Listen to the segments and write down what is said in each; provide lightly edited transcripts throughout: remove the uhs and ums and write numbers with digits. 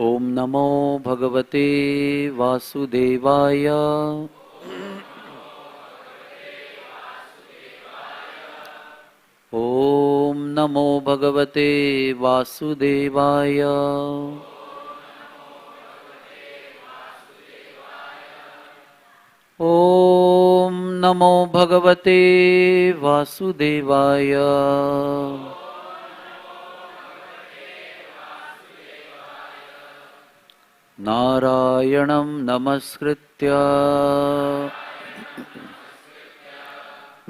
ओम नमो भगवते वासुदेवाय। ओम नमो भगवते वासुदेवाय। ओम नमो भगवते वासुदेवाय। नारायणं नमस्कृत्य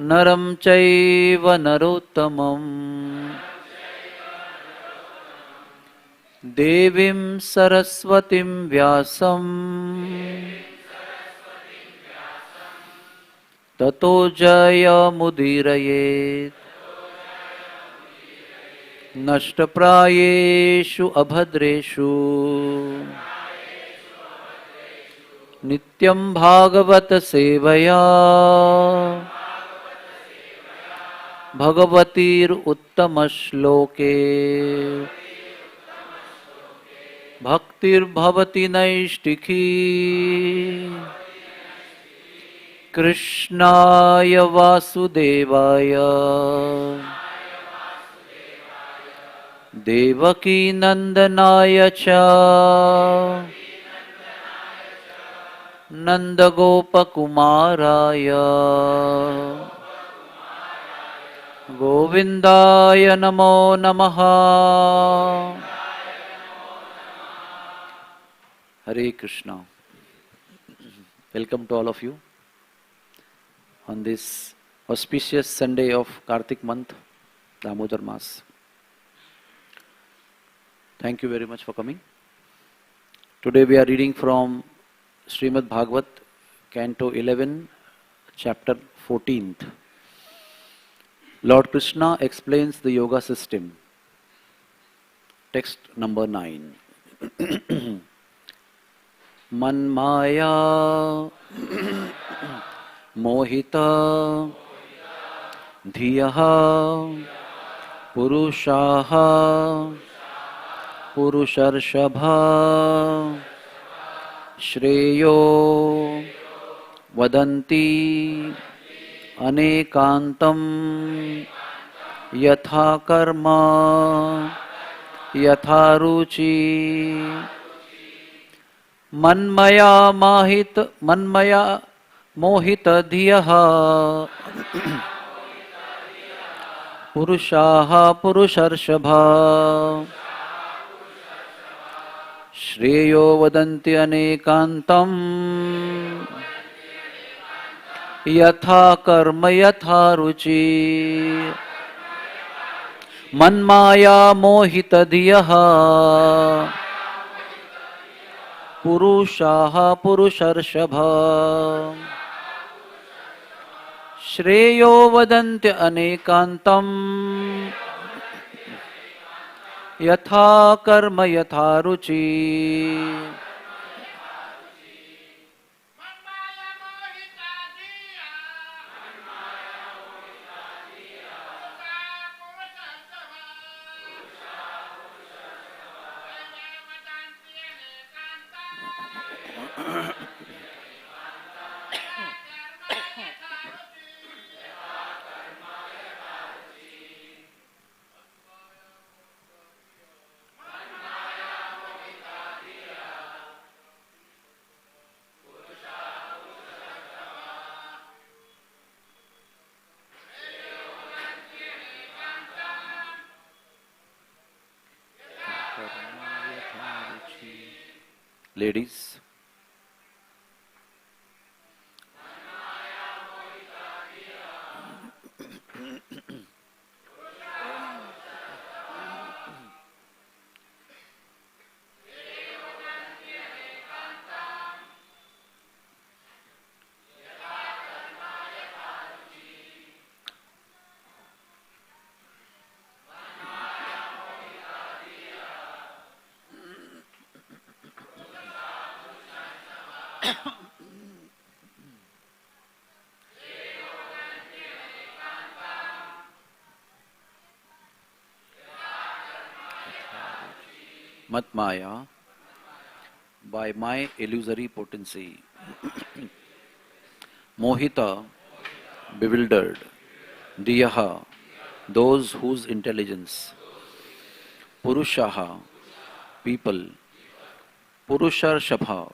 नरं चैव नरोत्तमं देवीं सरस्वतीं व्यासं ततो जयमुदीरयेत्। नष्टप्रायेषु अभद्रेषु नित्यं भागवत सेवया भगवतीरुत्तमश्लोके भक्तिर्भवति नैष्टिकी। कृष्णाय वासुदेवाय देवकी नंदनाय च नंदगोपकुमाराय गोविंदाय नमो नमः। Hare Krishna. Welcome to all of you on this auspicious Sunday of Kartik month, Damodar Mas. Thank you very much for coming. Today we are reading from Srimad Bhagavat, Canto 11, Chapter 14th. Lord Krishna explains the yoga system. Text number 9. Manmaya mohita dhiyaha purushaha purusharshabha Shreyo vadanti anekantam yatha karma yatha ruchi manmaya mohita dhiyaha purushaha purusharshabha Shreyo vadanti anekantam yatha karma yatha ruchi manmaya mohita dhiyaha purushaha purusharshabha Shreyo vadanti anekantam yatha karma yatha ruchi Ladies, Mat Maya by my illusory potency. Mohita, bewildered. Diyaha, those whose intelligence. Purushaha, people. Purusharshabha,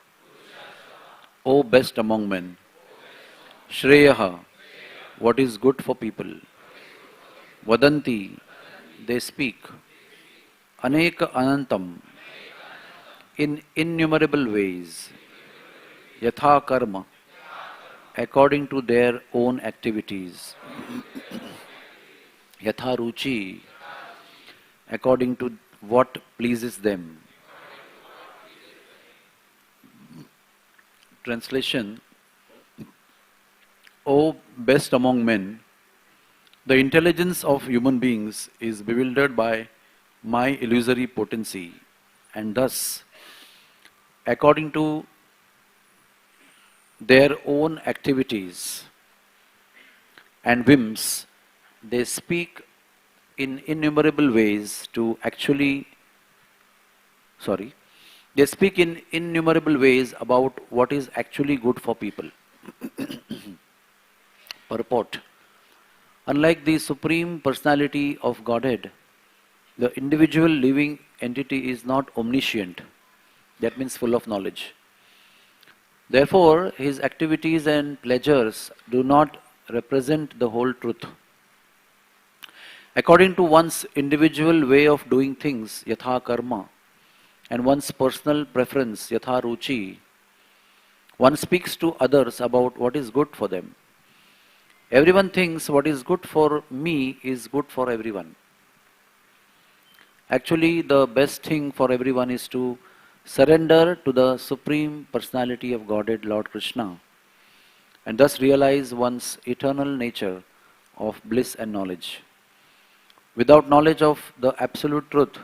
O best among men. Shreyaha, what is good for people. Vadanti, they speak. Aneka anantam, in innumerable ways. Yatha karma, according to their own activities. Yatha ruchi, according to what pleases them. Translation: O best among men, the intelligence of human beings is bewildered by my illusory potency, and thus, according to their own activities and whims, they speak in innumerable ways to actually, they speak in innumerable ways about what is actually good for people. Purport: unlike the Supreme Personality of Godhead, the individual living entity is not omniscient. That means full of knowledge. Therefore, his activities and pleasures do not represent the whole truth. According to one's individual way of doing things, yatha karma, and one's personal preference, yatha ruchi, one speaks to others about what is good for them. Everyone thinks what is good for me is good for everyone. Actually, the best thing for everyone is to surrender to the Supreme Personality of Godhead, Lord Krishna, and thus realize one's eternal nature of bliss and knowledge. Without knowledge of the absolute truth,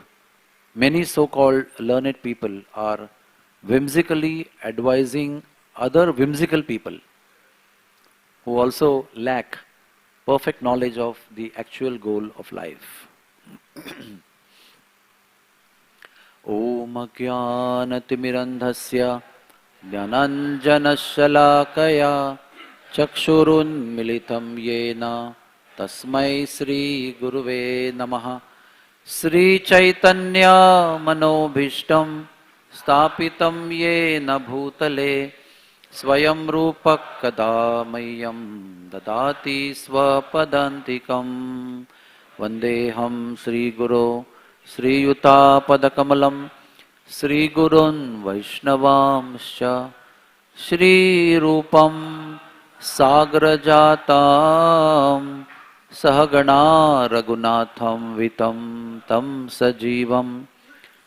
many so-called learned people are whimsically advising other whimsical people who also lack perfect knowledge of the actual goal of life. Om Ajnanatimirandhasya Jnananjanashalakaya Chakshurunmilitam Yena Tasmai Sri Guruve Namaha. Sri Chaitanya Manobhishtam Stapitam Yena Bhutale Swayam Rupak Kadamayam Dadati Swapadantikam Vandeham Sri Guru Sri Yuta Padakamalam Sri Gurun Vaishnavamscha Shri Rupam Sagrajatam Sahagana Raghunatham Vitam Tam Sajivam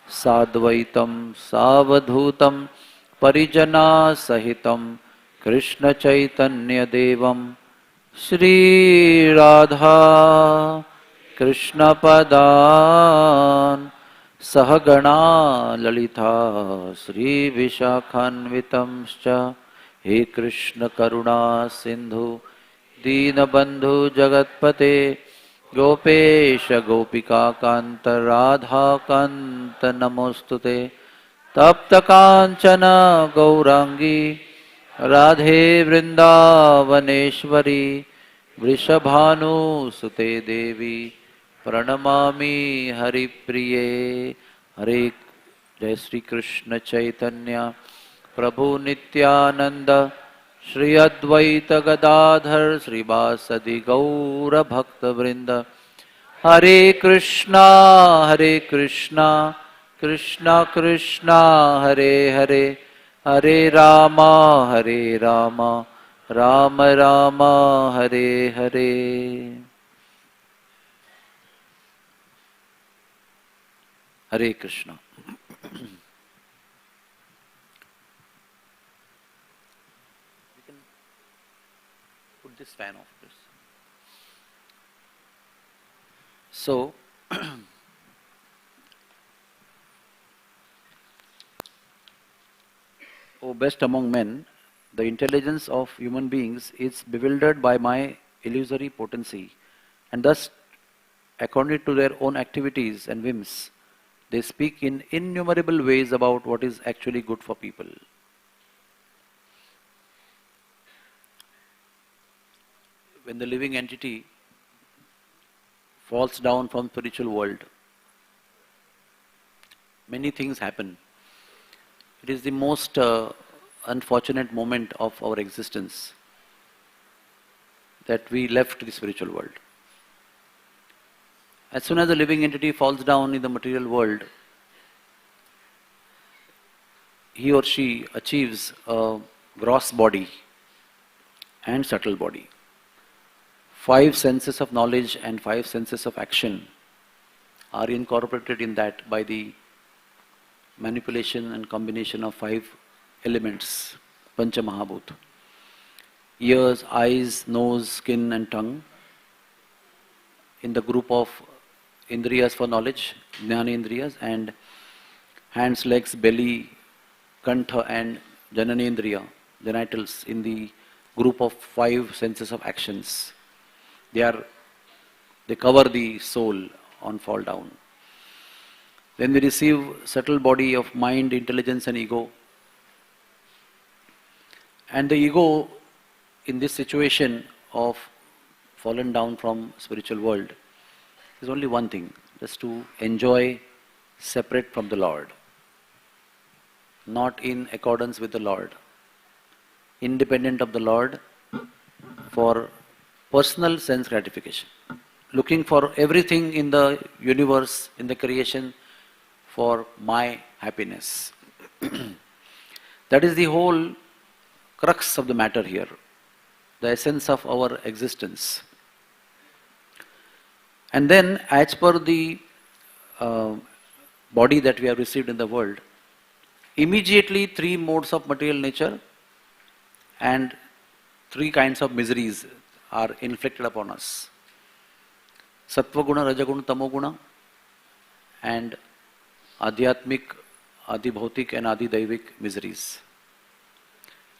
Sadvaitam Savadhutam Parijana Sahitam Krishna Chaitanya Devam Shri Radha Krishna Padan Sahagana Lalita Sri Vishakhanvitamscha He Krishna Karuna Sindhu Deenabandhu Jagatpate Gopesha Gopika Kanta Radha Kanta Namostute Tapta Kanchana Gaurangi Radhe Vrindavaneshwari Vrishabhanu Sute Devi Pranamami Hari Priye. Hare Jai Sri Krishna Chaitanya Prabhu Nityananda Shri Advaita Gadadhar Sri Vasadi Gaura Bhakta Vrinda. Hare Krishna Krishna Krishna Hare Hare Hare Rama Rama Rama Hare Hare. Hare Krishna. We can put this fan off, please. So, O best among men, the intelligence of human beings is bewildered by my illusory potency, and thus, according to their own activities and whims, they speak in innumerable ways about what is actually good for people. When the living entity falls down from spiritual world, many things happen. It is the most unfortunate moment of our existence that we left the spiritual world. As soon as the living entity falls down in the material world, he or she achieves a gross body and subtle body. 5 senses of knowledge and 5 senses of action are incorporated in that by the manipulation and combination of 5 elements, Pancha Mahabhut. Ears, eyes, nose, skin and tongue in the group of Indriyas for knowledge, Jnana Indriyas, and hands, legs, belly, Kantha and Jananendriya, genitals, in the group of 5 senses of actions. They cover the soul on fall down. Then we receive subtle body of mind, intelligence and ego. And the ego in this situation of fallen down from spiritual world is only one thing, just to enjoy separate from the Lord, not in accordance with the Lord, independent of the Lord for personal sense gratification, looking for everything in the universe, in the creation for my happiness. That is the whole crux of the matter here, the essence of our existence. And then, as per the body that we have received in the world, immediately 3 modes of material nature and 3 kinds of miseries are inflicted upon us. Sattva guna, Rajaguna, Tamoguna, and Adhyatmik, Adhibhautik and Adhidaivik miseries.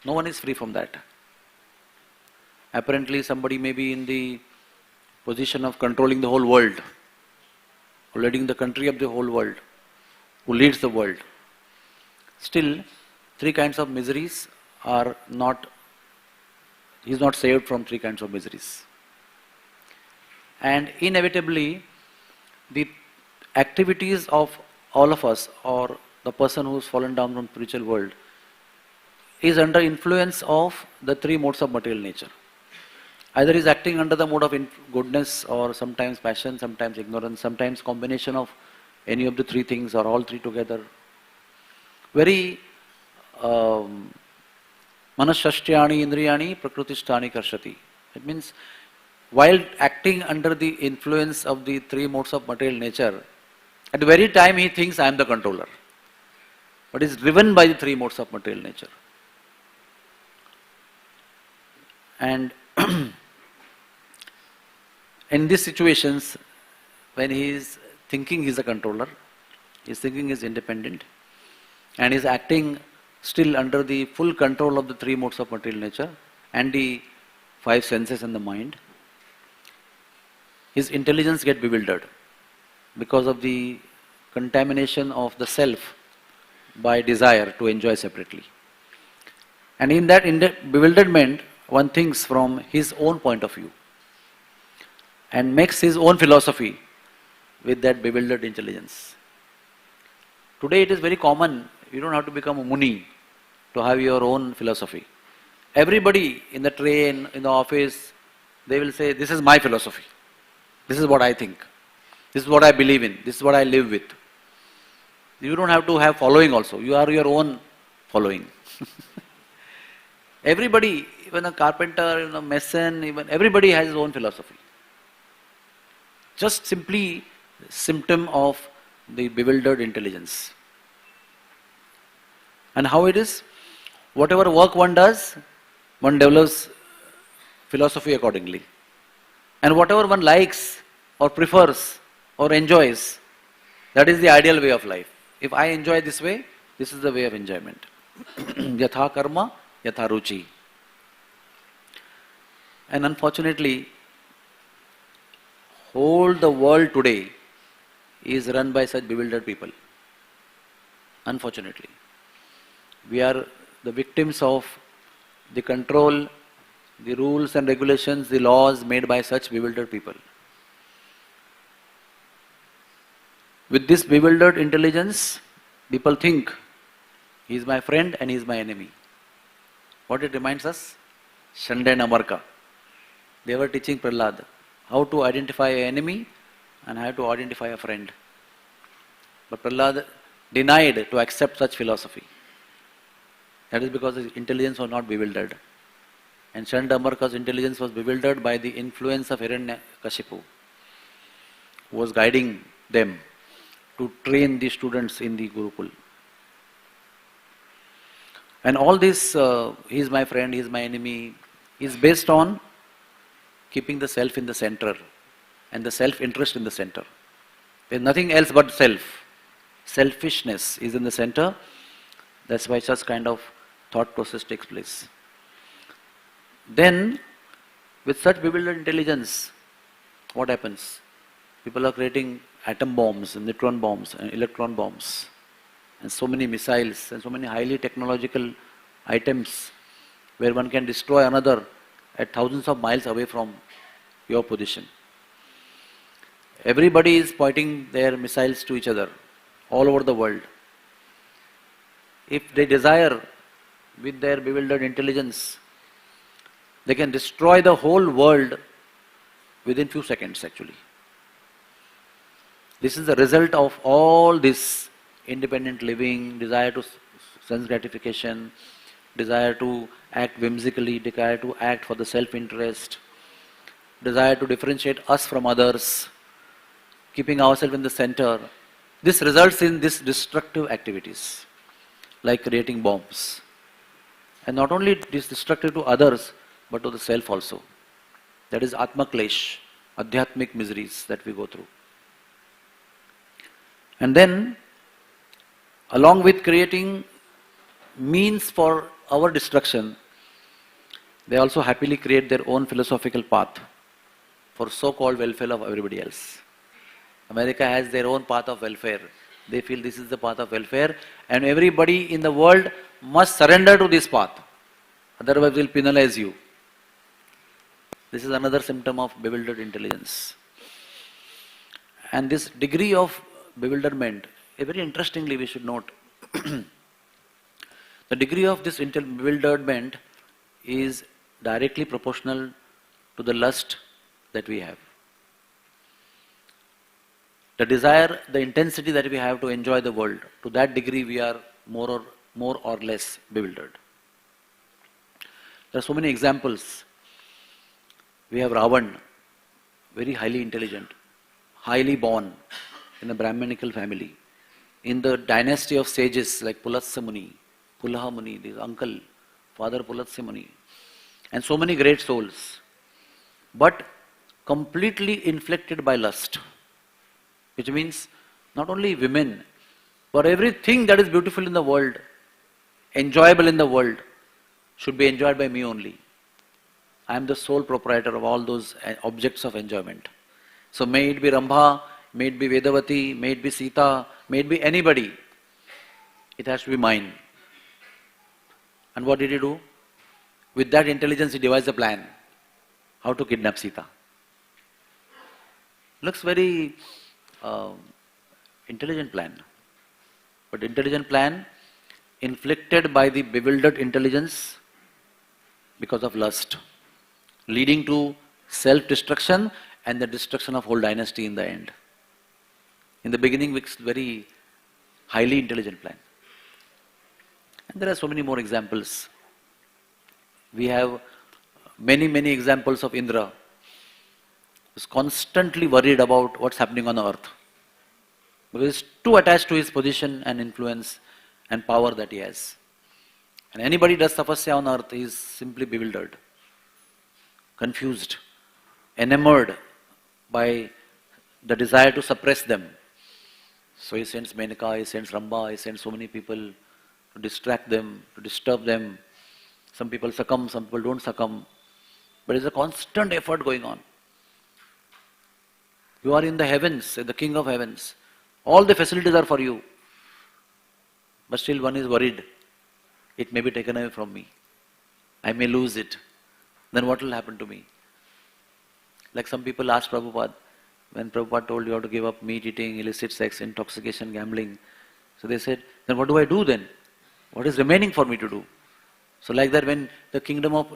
No one is free from that. Apparently somebody may be in the position of controlling the whole world, or leading the country of the whole world, who leads the world. Still, 3 kinds of miseries are not, he is not saved from 3 kinds of miseries. And inevitably, the activities of all of us, or the person who has fallen down from spiritual world, is under influence of the 3 modes of material nature. Either is acting under the mode of goodness, or sometimes passion, sometimes ignorance, sometimes combination of any of the 3 things or all 3 together. Very manashashtyani indriyani prakrutishtani karshati. It means while acting under the influence of the 3 modes of material nature, at the very time he thinks I am the controller, but is driven by the 3 modes of material nature. And in these situations, when he is thinking he is a controller, he is thinking he is independent, and is acting still under the full control of the 3 modes of material nature and the 5 senses and the mind, his intelligence gets bewildered because of the contamination of the self by desire to enjoy separately. And in that bewilderment, one thinks from his own point of view and makes his own philosophy with that bewildered intelligence. Today it is very common, you don't have to become a Muni to have your own philosophy. Everybody in the train, in the office, they will say, this is my philosophy. This is what I think. This is what I believe in. This is what I live with. You don't have to have following also. You are your own following. Everybody, even a carpenter, even a mason, even everybody has his own philosophy. Just simply symptom of the bewildered intelligence. And how it is? Whatever work one does, one develops philosophy accordingly. And whatever one likes or prefers or enjoys, that is the ideal way of life. If I enjoy this way, this is the way of enjoyment. Yatha karma, yatha ruchi. And unfortunately, whole the world today is run by such bewildered people. unfortunately. We are the victims of the control, the rules and regulations, the laws made by such bewildered people. With this bewildered intelligence, people think, he is my friend and he is my enemy. What it reminds us? Shanda and Amarka. They were teaching Prahlad how to identify an enemy and how to identify a friend. But Prahlad denied to accept such philosophy. That is because his intelligence was not bewildered. And Shanda Amarka's intelligence was bewildered by the influence of Hiranyakashipu, who was guiding them to train the students in the Gurukul. And all this, he is my friend, he is my enemy, is based on keeping the self in the center and the self-interest in the center. There is nothing else but self. Selfishness is in the center. That's why such kind of thought process takes place. Then, with such bewildered intelligence, what happens? People are creating atom bombs, and neutron bombs, and electron bombs, and so many missiles, and so many highly technological items where one can destroy another at thousands of miles away from your position. Everybody is pointing their missiles to each other all over the world. If they desire, with their bewildered intelligence, they can destroy the whole world within few seconds actually. This is the result of all this independent living, desire to sense gratification, desire to act whimsically, desire to act for the self-interest, desire to differentiate us from others, keeping ourselves in the center. This results in these destructive activities, like creating bombs. And not only it is destructive to others, but to the self also. That is Atma Klesh, Adhyatmic miseries that we go through. And then, along with creating means for our destruction, they also happily create their own philosophical path for so-called welfare of everybody else. America has their own path of welfare. They feel this is the path of welfare, and everybody in the world must surrender to this path. Otherwise, we will penalize you. This is another symptom of bewildered intelligence. And this degree of bewilderment, very interestingly we should note, the degree of this bewilderment is directly proportional to the lust that we have. The desire, the intensity that we have to enjoy the world, to that degree we are more or less bewildered. There are so many examples. We have Ravan, very highly intelligent, highly born in a Brahminical family, in the dynasty of sages like Pulatsa Muni, Pulaha Muni, his uncle, Father Pulatsa Muni, and so many great souls, but completely inflicted by lust, which means not only women, but everything that is beautiful in the world, enjoyable in the world, should be enjoyed by me only. I am the sole proprietor of all those objects of enjoyment. So may it be Rambha, may it be Vedavati, may it be Sita, may it be anybody, it has to be mine. And what did he do? With that intelligence he devised a plan, how to kidnap Sita. Looks very intelligent plan, but intelligent plan inflicted by the bewildered intelligence because of lust, leading to self-destruction and the destruction of whole dynasty in the end. In the beginning, it's very highly intelligent plan. And there are so many more examples. We have many examples of Indra, who's constantly worried about what's happening on the earth, because he's too attached to his position and influence and power that he has. And anybody does tapasya on earth is simply bewildered, confused, enamored by the desire to suppress them. So he sends Menaka, he sends Ramba, he sends so many people to distract them, to disturb them. Some people succumb, some people don't succumb. But there's a constant effort going on. You are in the heavens, the King of Heavens. All the facilities are for you. but still one is worried. It may be taken away from me. I may lose it. Then what will happen to me? Like some people asked Prabhupada, when Prabhupada told you have to give up meat eating, illicit sex, intoxication, gambling. So they said, then what do I do then? What is remaining for me to do? So like that, when the kingdom of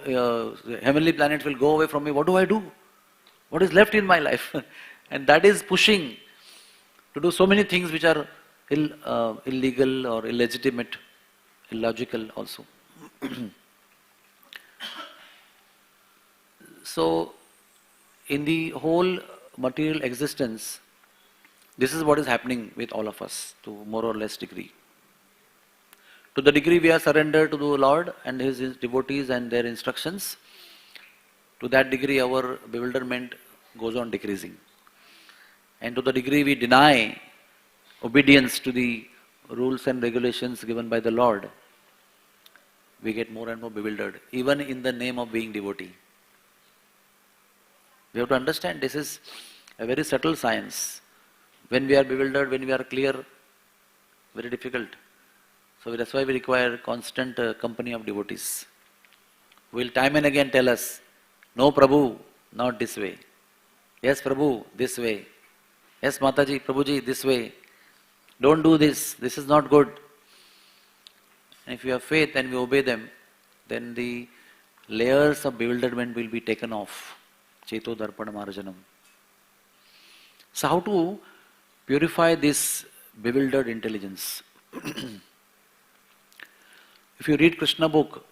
heavenly planets will go away from me, what do I do? What is left in my life? And that is pushing to do so many things which are illegal or illegitimate, illogical also. So, in the whole material existence, this is what is happening with all of us to more or less degree. To the degree we are surrendered to the Lord and His devotees and their instructions, to that degree our bewilderment goes on decreasing. And to the degree we deny obedience to the rules and regulations given by the Lord, we get more and more bewildered, even in the name of being devotee. We have to understand this is a very subtle science. When we are bewildered, when we are clear, very difficult. So that's why we require constant company of devotees, who will time and again tell us, no Prabhu, not this way. Yes Prabhu, this way. Yes Mataji, Prabhuji, this way. Don't do this, this is not good. And if we have faith and we obey them, then the layers of bewilderment will be taken off. Cheto Darpana Marjanam. So how to purify this bewildered intelligence? If you read Krishna book,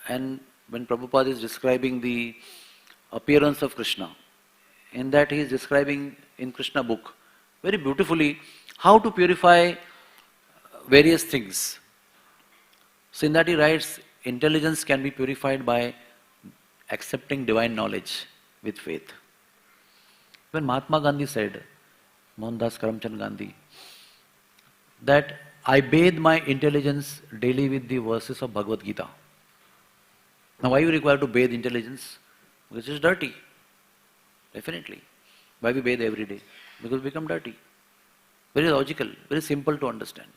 and when Prabhupada is describing the appearance of Krishna, in that he is describing in Krishna book very beautifully how to purify various things. So in that he writes, intelligence can be purified by accepting divine knowledge with faith. When Mahatma Gandhi said, Mohandas Karamchand Gandhi, that I bathe my intelligence daily with the verses of Bhagavad Gita. Now why are you required to bathe intelligence? Because it's dirty. Definitely. Why we bathe every day? Because we become dirty. Very logical, very simple to understand.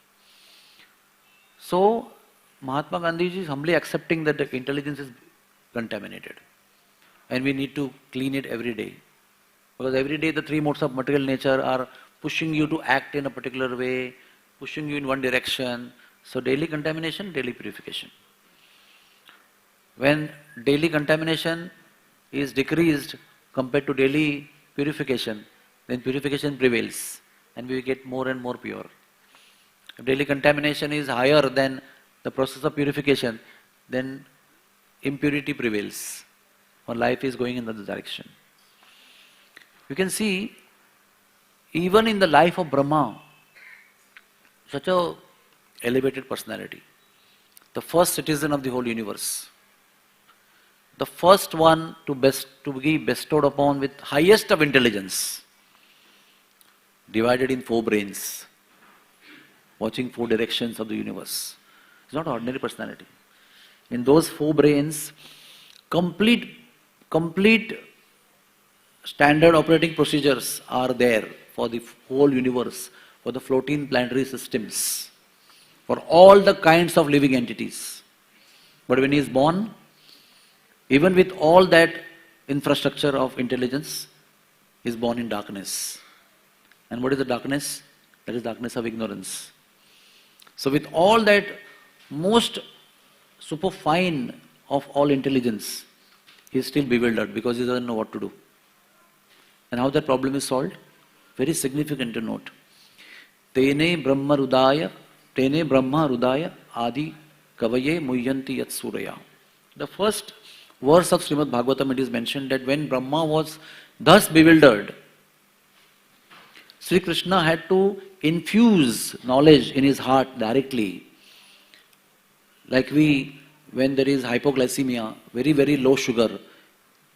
So Mahatma Gandhi is humbly accepting that the intelligence is contaminated. And we need to clean it every day. Because every day the three modes of material nature are pushing you to act in a particular way, pushing you in one direction. So daily contamination, daily purification. When daily contamination is decreased compared to daily purification, then purification prevails and we get more and more pure. If daily contamination is higher than the process of purification, then impurity prevails. Our life is going in that direction. You can see, even in the life of Brahma, such a elevated personality, the first citizen of the whole universe, the first one to be bestowed upon with highest of intelligence, divided in 4 brains, watching 4 directions of the universe. It's not an ordinary personality. In those 4 brains, complete standard operating procedures are there for the whole universe, for the floating planetary systems, for all the kinds of living entities. But when he is born, even with all that infrastructure of intelligence, he is born in darkness. And what is the darkness? That is darkness of ignorance. So with all that most superfine of all intelligence, he is still bewildered because he doesn't know what to do. And how that problem is solved? Very significant to note. Tene Brahma Rudaya Adi Kavaye Muyyanti Yat Suraya. The first verse of Srimad Bhagavatam, it is mentioned that when Brahma was thus bewildered, Sri Krishna had to infuse knowledge in his heart directly. Like when there is hypoglycemia, very, very low sugar,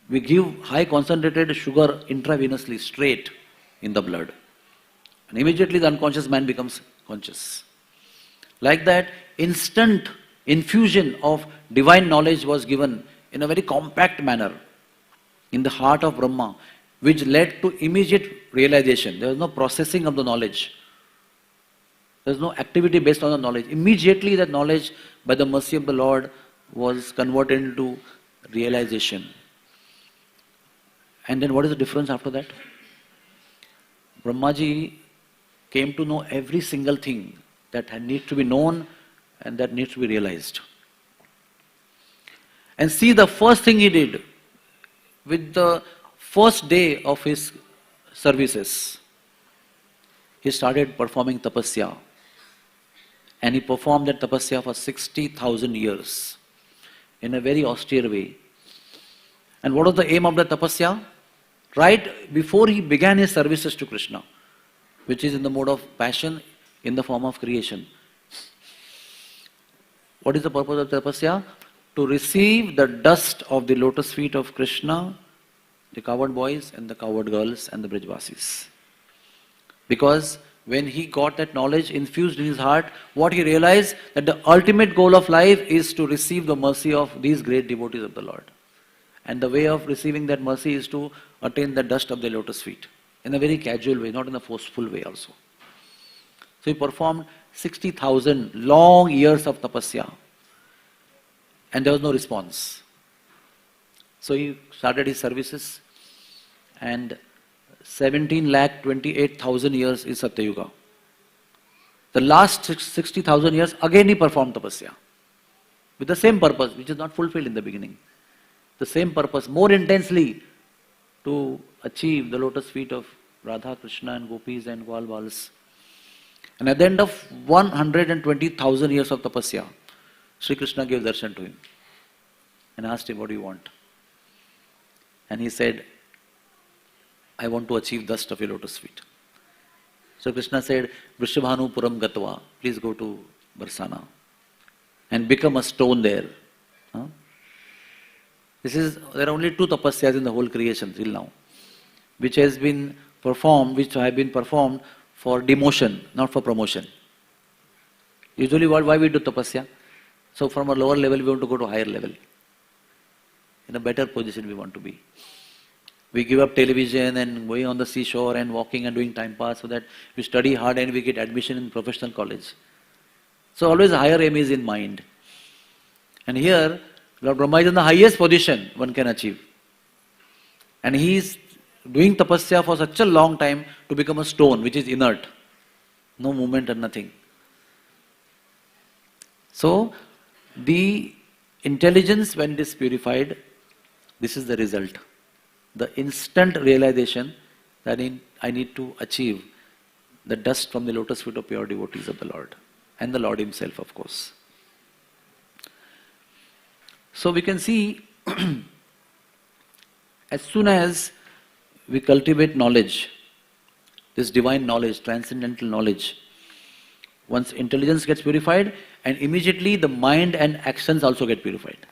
we give high concentrated sugar intravenously, straight in the blood. And immediately the unconscious man becomes conscious. Like that, instant infusion of divine knowledge was given in a very compact manner in the heart of Brahma, which led to immediate realization. There was no processing of the knowledge. There's no activity based on the knowledge. Immediately that knowledge, by the mercy of the Lord, was converted into realization. And then what is the difference after that? Brahmaji came to know every single thing that needs to be known and that needs to be realized. And see, the first thing he did with the first day of his services, he started performing tapasya. And he performed that tapasya for 60,000 years in a very austere way. And what was the aim of the tapasya? Right before he began his services to Krishna, which is in the mode of passion in the form of creation. What is the purpose of tapasya? To receive the dust of the lotus feet of Krishna, the cowherd boys and the cowherd girls and the Brijvasis. Because when he got that knowledge infused in his heart, what he realized, that the ultimate goal of life is to receive the mercy of these great devotees of the Lord. And the way of receiving that mercy is to attain the dust of the lotus feet. In a very casual way, not in a forceful way also. So he performed 60,000 long years of tapasya. And there was no response. So he started his services, and 17,28,000 years is Satyuga. The last 60,000 years, again he performed tapasya. With the same purpose, which is not fulfilled in the beginning. The same purpose, more intensely, to achieve the lotus feet of Radha, Krishna and Gopis and Gwal Bals. And at the end of 120,000 years of tapasya, Sri Krishna gave darshan to him and asked him, what do you want? And he said, I want to achieve dust of your lotus feet. So Krishna said, Vrishabhanu Puram Gatva, please go to Barsana and become a stone there. There are only two tapasyas in the whole creation till now, which have been performed for demotion, not for promotion. Usually why we do tapasya? So from a lower level we want to go to a higher level. In a better position we want to be. We give up television and going on the seashore and walking and doing time pass so that we study hard and we get admission in professional college. So always a higher aim is in mind. And here, Lord Brahma is in the highest position one can achieve. And he is doing tapasya for such a long time to become a stone which is inert. No movement and nothing. So, the intelligence, when it is purified, this is the result. The instant realization that I need to achieve the dust from the lotus feet of pure devotees of the Lord. And the Lord himself, of course. So we can see, as soon as we cultivate knowledge, this divine knowledge, transcendental knowledge, once intelligence gets purified, and immediately the mind and actions also get purified.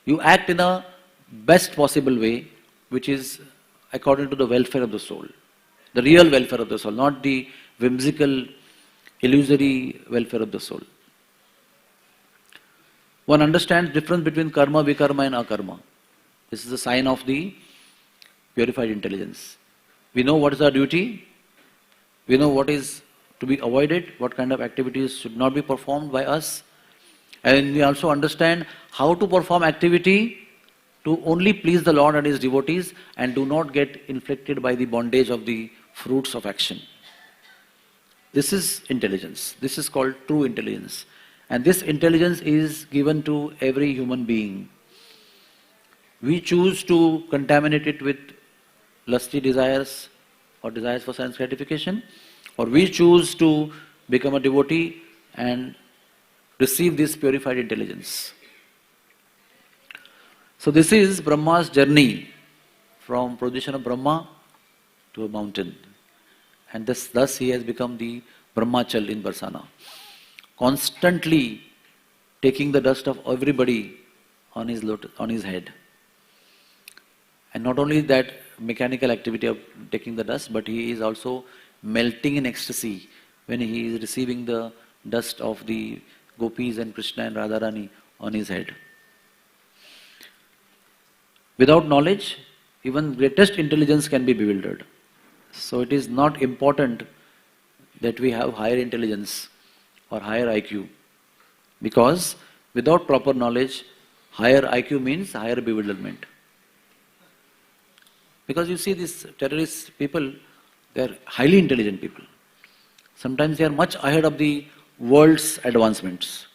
You act in a best possible way, which is according to the welfare of the soul. The real welfare of the soul, not the whimsical, illusory welfare of the soul. One understands the difference between karma, vikarma and akarma. This is a sign of the purified intelligence. We know what is our duty. We know what is to be avoided, what kind of activities should not be performed by us. And we also understand how to perform activity to only please the Lord and His devotees and do not get inflicted by the bondage of the fruits of action. This is intelligence. This is called true intelligence. And this intelligence is given to every human being. We choose to contaminate it with lusty desires or desires for sense gratification, or we choose to become a devotee and receive this purified intelligence. So this is Brahma's journey from position of Brahma to a mountain. And thus he has become the Brahmachal in Barsana, constantly taking the dust of everybody on his head. And not only that mechanical activity of taking the dust, but he is also melting in ecstasy when he is receiving the dust of the gopis and Krishna and Radharani on his head. Without knowledge, even greatest intelligence can be bewildered. So it is not important that we have higher intelligence or higher IQ. Because without proper knowledge, higher IQ means higher bewilderment. Because you see these terrorist people, they are highly intelligent people. Sometimes they are much ahead of the world's advancements.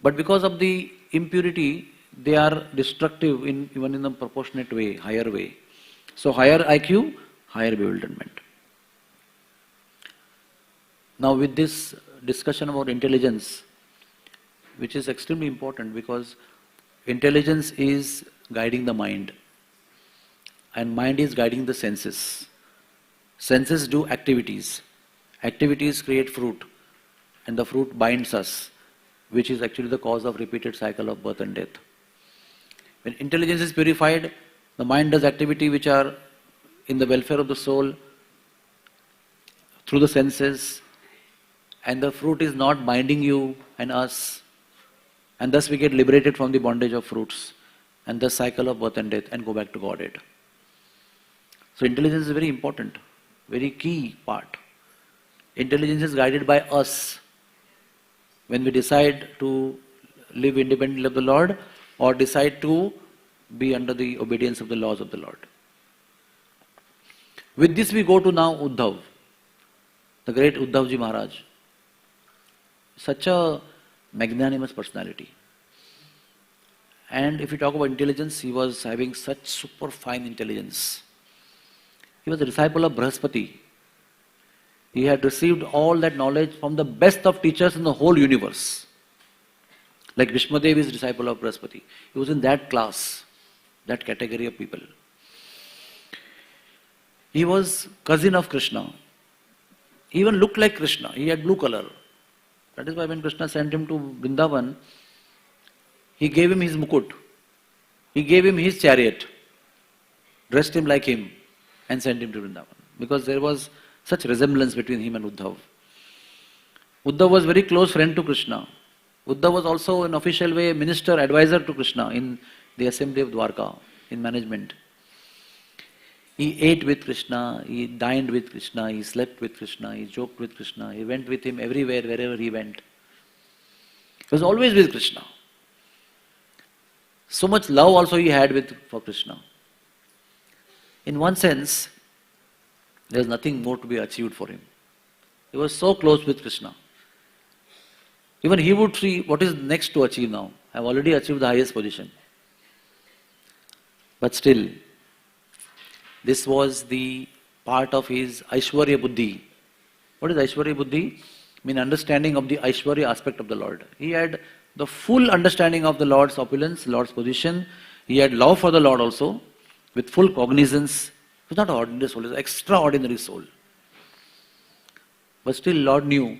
But because of the impurity, they are destructive even in a proportionate way, higher way. So higher IQ, higher bewilderment. Now with this discussion about intelligence, which is extremely important because intelligence is guiding the mind and mind is guiding the senses. Senses do activities. Activities create fruit and the fruit binds us, which is actually the cause of repeated cycle of birth and death. When intelligence is purified, the mind does activity which are in the welfare of the soul through the senses, and the fruit is not binding you and us, and thus we get liberated from the bondage of fruits and the cycle of birth and death and go back to Godhead. So intelligence is very important, very key part. Intelligence is guided by us when we decide to live independently of the Lord or decide to be under the obedience of the laws of the Lord. With this we go to now Uddhav, the great Uddhavji Maharaj. Such a magnanimous personality. And if you talk about intelligence, he was having such super fine intelligence. He was a disciple of Brihaspati. He had received all that knowledge from the best of teachers in the whole universe. Like Vishmadev is a disciple of Brihaspati. He was in that class, that category of people. He was cousin of Krishna. He even looked like Krishna. He had blue color. That is why when Krishna sent him to Vrindavan, he gave him his mukut. He gave him his chariot, dressed him like him, and sent him to Vrindavan. Because there was such resemblance between him and Uddhav. Uddhav was very close friend to Krishna. Uddhav was also in official way minister, advisor to Krishna in the assembly of Dwarka, in management. He ate with Krishna, he dined with Krishna, he slept with Krishna, he joked with Krishna, he went with him everywhere, wherever he went. He was always with Krishna. So much love also he had for Krishna. In one sense, there is nothing more to be achieved for him. He was so close with Krishna. Even he would see what is next to achieve now. I have already achieved the highest position. But still, this was the part of his Aishwarya Buddhi. What is Aishwarya Buddhi? I mean understanding of the Aishwarya aspect of the Lord. He had the full understanding of the Lord's opulence, Lord's position. He had love for the Lord also, with full cognizance. He was not an ordinary soul, he was an extraordinary soul. But still Lord knew,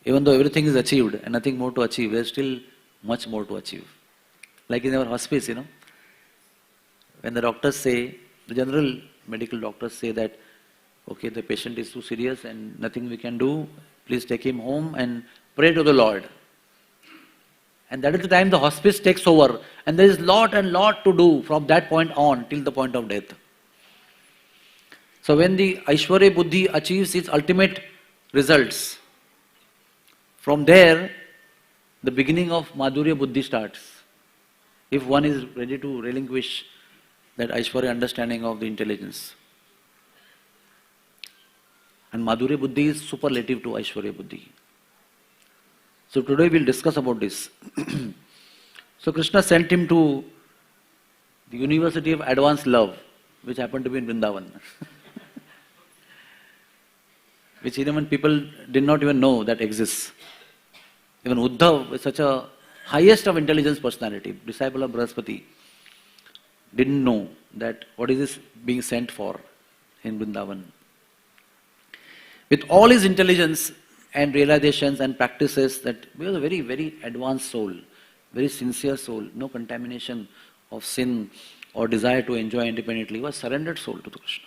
even though everything is achieved and nothing more to achieve, there is still much more to achieve. Like in our hospice, when the doctors say, the general medical doctors say that, okay, the patient is too serious and nothing we can do, please take him home and pray to the Lord. And that is the time the hospice takes over and there is lot and lot to do from that point on till the point of death. So when the Aishwarya Buddhi achieves its ultimate results, from there the beginning of Madhurya Buddhi starts. If one is ready to relinquish that Aishwarya understanding of the intelligence. And Madhurya Buddhi is superlative to Aishwarya Buddhi. So today we'll discuss about this. So Krishna sent him to the University of Advanced Love, which happened to be in Vrindavan. Which even people did not even know that exists. Even Uddhav is such a highest of intelligence personality, disciple of Brihaspati, didn't know that what is this being sent for in Vrindavan. With all his intelligence and realizations and practices, that he was a very, very advanced soul, very sincere soul, no contamination of sin or desire to enjoy independently. He was a surrendered soul to Krishna.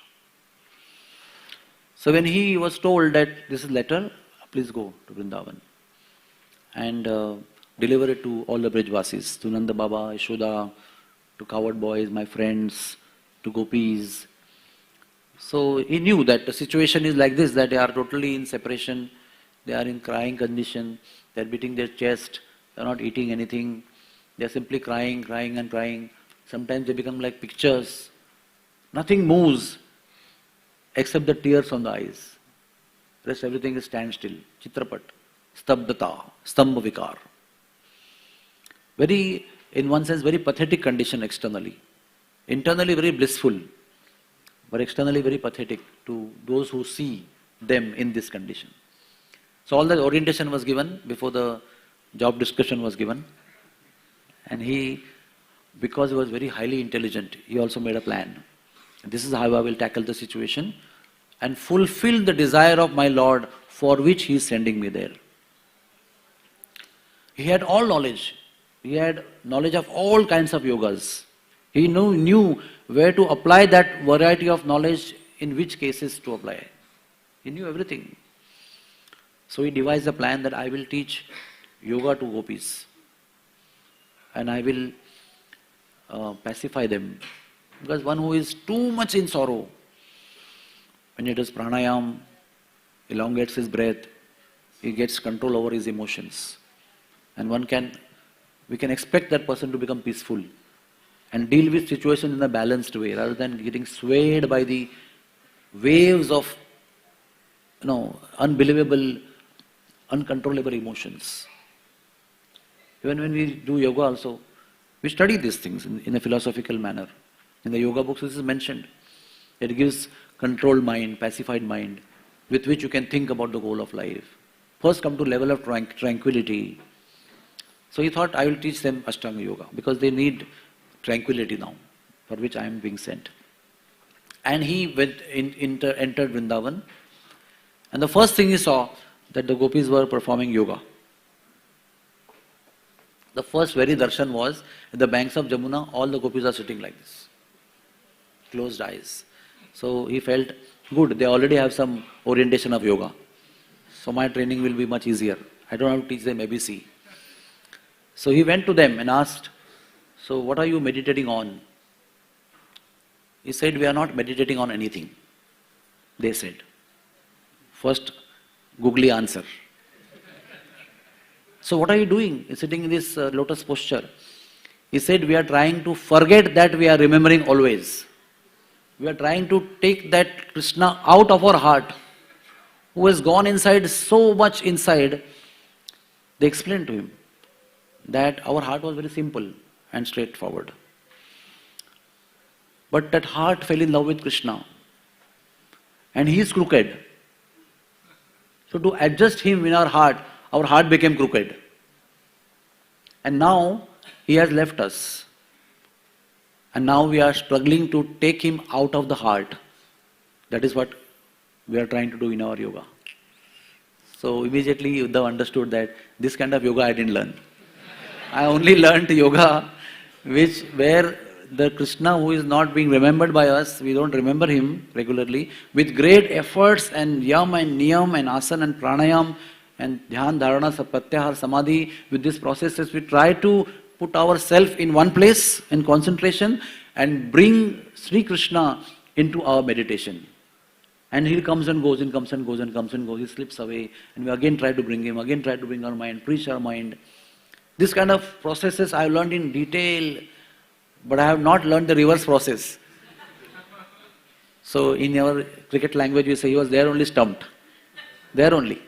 So when he was told that this is letter, please go to Vrindavan and deliver it to all the Brijvasis, to Nanda Baba, Yashoda, to coward boys, my friends, to gopis. So he knew that the situation is like this, that they are totally in separation, they are in crying condition, they are beating their chest, they are not eating anything, they are simply crying, crying and crying. Sometimes they become like pictures. Nothing moves except the tears on the eyes. Rest everything is standstill. Chitrapat, stabdata, stambha vikar. Very, in one sense, very pathetic condition externally. Internally very blissful, but externally very pathetic to those who see them in this condition. So all the orientation was given before the job description was given. And he, because he was very highly intelligent, he also made a plan. This is how I will tackle the situation and fulfill the desire of my Lord for which he is sending me there. He had all knowledge. He had knowledge of all kinds of yogas. He knew where to apply that variety of knowledge, in which cases to apply. He knew everything. So he devised a plan that I will teach yoga to gopis. And I will pacify them. Because one who is too much in sorrow, when he does pranayam, elongates his breath, he gets control over his emotions. And we can expect that person to become peaceful and deal with situations in a balanced way, rather than getting swayed by the waves of unbelievable, uncontrollable emotions. Even when we do yoga also, we study these things in a philosophical manner. In the yoga books this is mentioned. It gives controlled mind, pacified mind, with which you can think about the goal of life. First come to level of tranquility. So he thought, I will teach them Ashtanga Yoga, because they need tranquility now, for which I am being sent. And he entered Vrindavan, and the first thing he saw, that the gopis were performing yoga. The first very darshan was, at the banks of Jamuna, all the gopis are sitting like this, closed eyes. So he felt, good, they already have some orientation of yoga. So my training will be much easier. I don't have to teach them ABC. So he went to them and asked, so what are you meditating on? He said, we are not meditating on anything. They said. First, googly answer. So what are you doing? He's sitting in this lotus posture. He said, we are trying to forget that we are remembering always. We are trying to take that Krishna out of our heart, who has gone inside, so much inside. They explained to him that our heart was very simple and straightforward. But that heart fell in love with Krishna. And he is crooked. So to adjust him in our heart became crooked. And now he has left us. And now we are struggling to take him out of the heart. That is what we are trying to do in our yoga. So immediately Uddhav understood that this kind of yoga I didn't learn. I only learned yoga where the Krishna who is not being remembered by us, we don't remember him regularly, with great efforts and yam and niyam and asana and pranayam and dhyan, dharana, pratyahar, samadhi, with these processes we try to put ourselves in one place in concentration and bring Sri Krishna into our meditation. And he comes and goes and comes and goes and comes and goes, he slips away, and we again try to bring him, again try to bring our mind, preach our mind. This kind of processes I have learned in detail, but I have not learned the reverse process. So in our cricket language we say he was there only stumped. There only.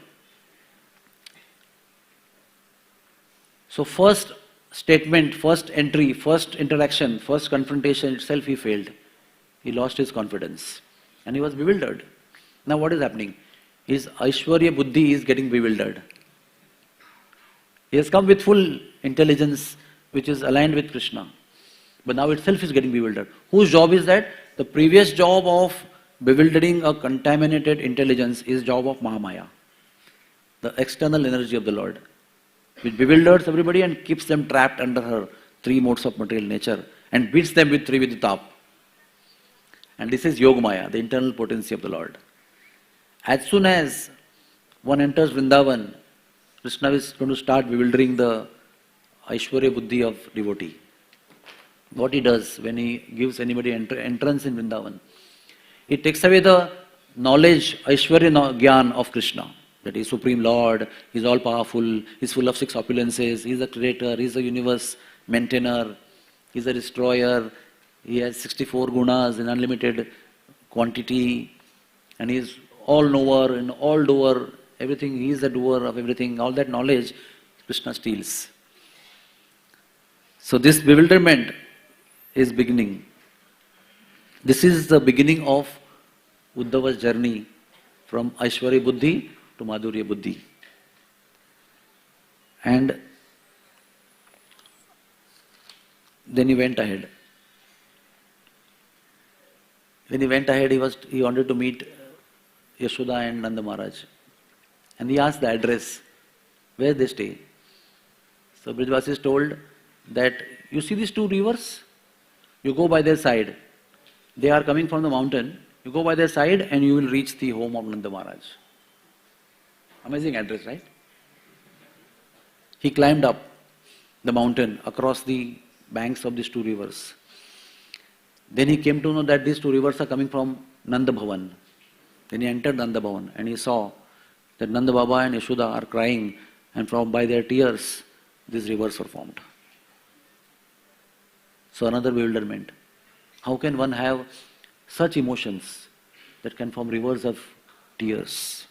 So first statement, first entry, first interaction, first confrontation itself he failed. He lost his confidence. And he was bewildered. Now what is happening? His Aishwarya Buddhi is getting bewildered. He has come with full intelligence which is aligned with Krishna. But now itself is getting bewildered. Whose job is that? The previous job of bewildering a contaminated intelligence is job of Mahamaya. The external energy of the Lord, which bewilders everybody and keeps them trapped under her three modes of material nature and beats them with Trividitap. And this is Yogamaya, the internal potency of the Lord. As soon as one enters Vrindavan, Krishna is going to start bewildering the Aishwarya Buddhi of devotee. What he does when he gives anybody entrance in Vrindavan, It takes away the knowledge, Aishwarya Gyan of Krishna. That he is Supreme Lord, he is all powerful, he is full of 6 opulences, he is the creator, he is the universe maintainer, he is the destroyer, he has 64 gunas in unlimited quantity, and he is all knower and all doer, everything, he is the doer of everything, all that knowledge Krishna steals. So this bewilderment is beginning. This is the beginning of Uddhava's journey from Aishwarya Buddhi to Madhurya Buddhi. And then he went ahead. When he went ahead, he wanted to meet Yashoda and Nanda Maharaj. And he asked the address, where they stay. So Brijvasi is told that, you see these 2 rivers? You go by their side. They are coming from the mountain. You go by their side and you will reach the home of Nanda Maharaj. Amazing address, right? He climbed up the mountain across the banks of these 2 rivers. Then he came to know that these 2 rivers are coming from Nanda Bhavan. Then he entered Nanda Bhavan and he saw that Nanda Baba and Yashoda are crying, and from by their tears these rivers were formed. So another bewilderment. How can one have such emotions that can form rivers of tears?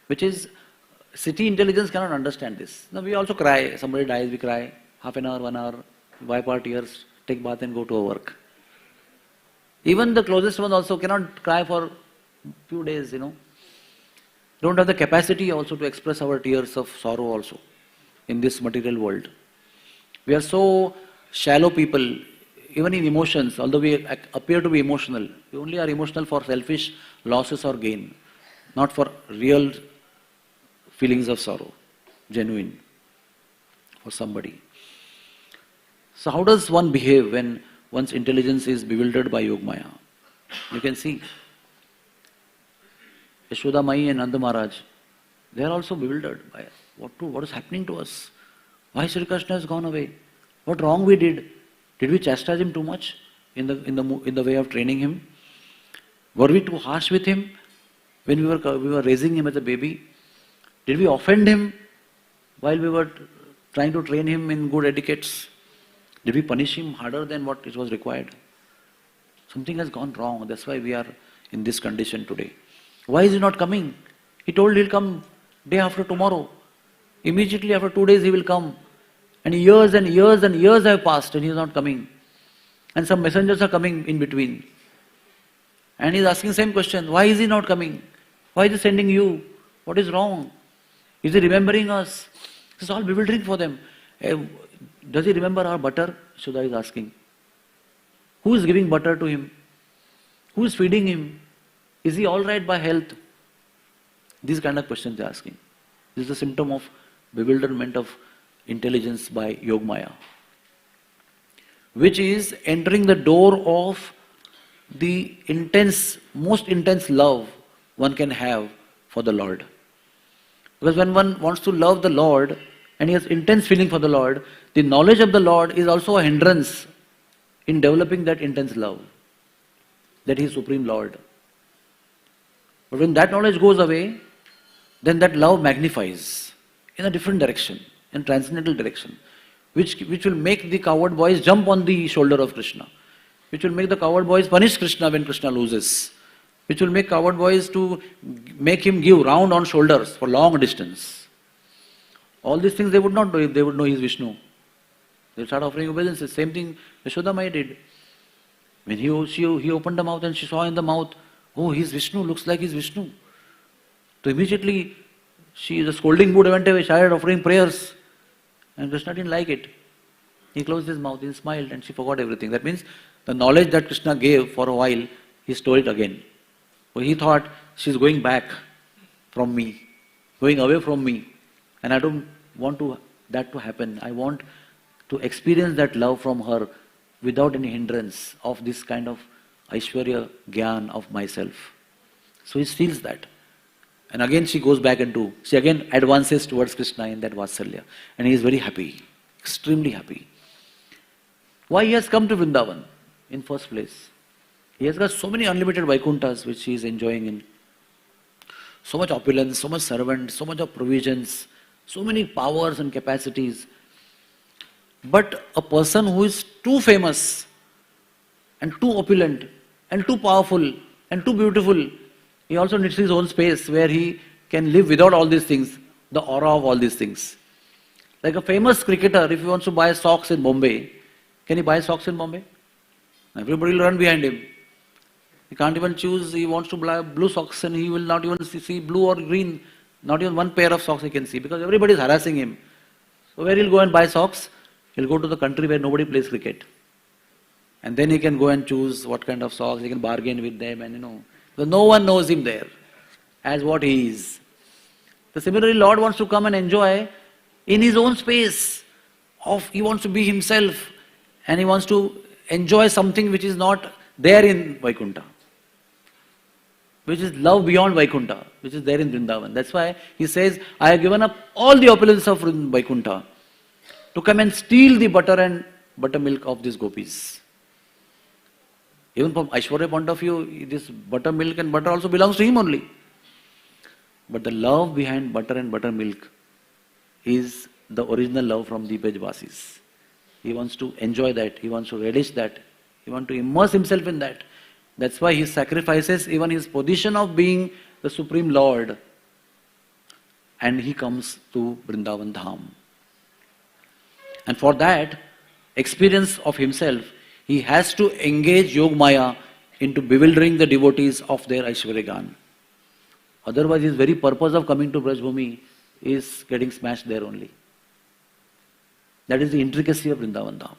Which is, city intelligence cannot understand this. Now we also cry, somebody dies, we cry, half an hour, 1 hour, wipe our tears, take bath and go to our work. Even the closest one also cannot cry for few days, Don't have the capacity also to express our tears of sorrow also in this material world. We are so shallow people, even in emotions, although we appear to be emotional, we only are emotional for selfish losses or gain, not for real feelings of sorrow, genuine for somebody. So how does one behave when one's intelligence is bewildered by Yogmaya? You can see Yashoda Mai and Nanda Maharaj, they are also bewildered by what is happening to us. Why Sri Krishna has gone away? What wrong we did? Did we chastise him too much in the way of training him? Were we too harsh with him when we were raising him as a baby? Did we offend him while we were trying to train him in good etiquettes? Did we punish him harder than what it was required? Something has gone wrong. That's why we are in this condition today. Why is he not coming? He told he'll come day after tomorrow. Immediately after 2 days he will come. And years and years and years have passed and he is not coming. And some messengers are coming in between. And he is asking the same question. Why is he not coming? Why is he sending you? What is wrong? Is he remembering us? This is all bewildering for them. Does he remember our butter? Sudha is asking. Who is giving butter to him? Who is feeding him? Is he all right by health? These kind of questions they are asking. This is a symptom of bewilderment of intelligence by Yogmaya, which is entering the door of the most intense love one can have for the Lord. Because when one wants to love the Lord and he has intense feeling for the Lord, the knowledge of the Lord is also a hindrance in developing that intense love, that he is Supreme Lord. But when that knowledge goes away, then that love magnifies in a different direction, in transcendental direction, which will make the coward boys jump on the shoulder of Krishna, which will make the coward boys punish Krishna when Krishna loses, which will make coward boys to make him give round on shoulders for long distance. All these things they would not do if they would know he is Vishnu. They will start offering obeisances. Same thing Yashoda Mai did. When he opened the mouth and she saw in the mouth, oh, he is Vishnu, looks like he is Vishnu. So immediately, the scolding mood went away, started offering prayers. And Krishna didn't like it. He closed his mouth, he smiled and she forgot everything. That means the knowledge that Krishna gave for a while, he stole it again. So he thought, she's going back from me, going away from me. And I don't want that to happen. I want to experience that love from her without any hindrance of this kind of Aishwarya Gyan of myself. So he steals that. And again she goes back into, she again advances towards Krishna in that Vatsalya. And he is very happy, extremely happy. Why he has come to Vrindavan in first place? He has got so many unlimited Vaikunthas which he is enjoying in. So much opulence, so much servants, so much of provisions, so many powers and capacities. But a person who is too famous and too opulent and too powerful and too beautiful, he also needs his own space where he can live without all these things, the aura of all these things. Like a famous cricketer, if he wants to buy socks in Mumbai, can he buy socks in Mumbai? Everybody will run behind him. He can't even choose, he wants to buy blue socks and he will not even see blue or green, not even one pair of socks he can see because everybody is harassing him. So where he'll go and buy socks? He'll go to the country where nobody plays cricket. And then he can go and choose what kind of socks, he can bargain with them and so no one knows him there as what he is. So similarly, Lord wants to come and enjoy in his own space. He wants to be himself and he wants to enjoy something which is not there in Vaikuntha, which is love beyond Vaikuntha, which is there in Vrindavan. That's why he says, I have given up all the opulence of Vaikuntha to come and steal the butter and buttermilk of these gopis. Even from Aishwarya point of view, this buttermilk and butter also belongs to him only. But the love behind butter and buttermilk is the original love from the Brajvasis. He wants to enjoy that, he wants to relish that, he wants to immerse himself in that. That's why he sacrifices even his position of being the Supreme Lord and he comes to Vrindavan Dham. And for that experience of himself, he has to engage Yog Maya into bewildering the devotees of their Aishwaryagan. Otherwise, his very purpose of coming to Brajbhumi is getting smashed there only. That is the intricacy of Vrindavan Dham.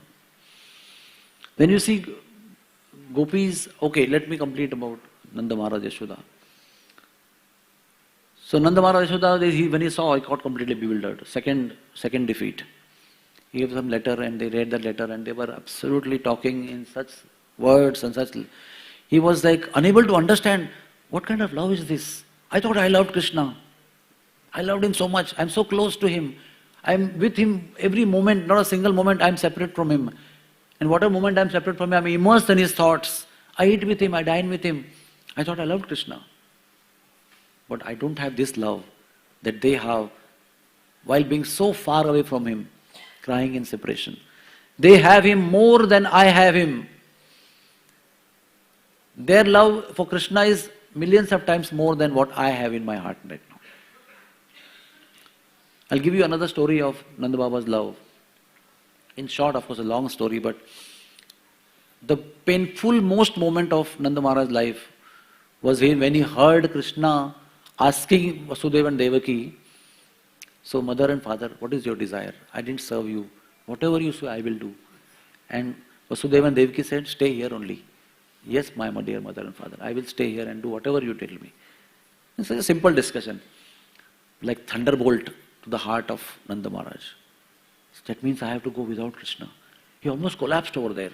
Then you see gopis, okay, let me complete about Nanda Maharaj Yashoda. So Nanda Maharaj Yashoda, when he saw, he got completely bewildered. Second defeat. He gave some letter and they read that letter and they were absolutely talking in such words and such. He was like unable to understand what kind of love is this. I thought I loved Krishna. I loved him so much. I'm so close to him. I'm with him every moment, not a single moment I'm separate from him. And whatever moment I'm separate from him, I'm immersed in his thoughts. I eat with him, I dine with him. I thought I loved Krishna. But I don't have this love that they have while being so far away from him, crying in separation. They have him more than I have him. Their love for Krishna is millions of times more than what I have in my heart right now. I'll give you another story of Nanda Baba's love. In short, of course, a long story, but the painful most moment of Nanda Maharaj's life was when he heard Krishna asking Vasudeva and Devaki, so mother and father, what is your desire? I didn't serve you. Whatever you say, I will do. And Vasudeva and Devaki said, stay here only. Yes, my dear mother and father, I will stay here and do whatever you tell me. It's such a simple discussion, like thunderbolt to the heart of Nanda Maharaj. That means I have to go without Krishna. He almost collapsed over there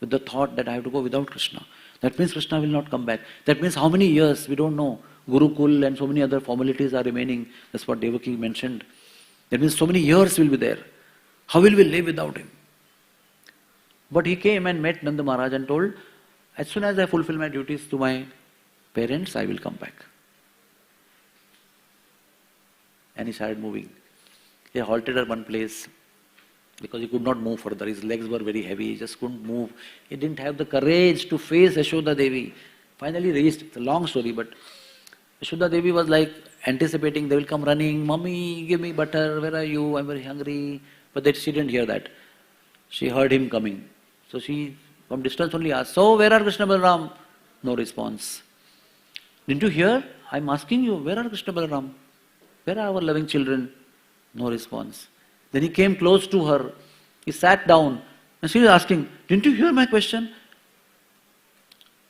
with the thought that I have to go without Krishna. That means Krishna will not come back. That means how many years, we don't know. Gurukul and so many other formalities are remaining. That's what Devaki mentioned. That means so many years will be there. How will we live without him? But he came and met Nanda Maharaj and told, as soon as I fulfill my duties to my parents, I will come back. And he started moving. He halted at one place because he could not move further. His legs were very heavy. He just couldn't move. He didn't have the courage to face Yashoda Devi. Finally reached, it's a long story, but Yashoda Devi was like anticipating they will come running, Mommy, give me butter, where are you? I'm very hungry. But she didn't hear that. She heard him coming. So she, from distance only asked, so where are Krishna Balaram? No response. Didn't you hear? I'm asking you, where are Krishna Balaram? Where are our loving children? No response. Then he came close to her. He sat down and she was asking, didn't you hear my question?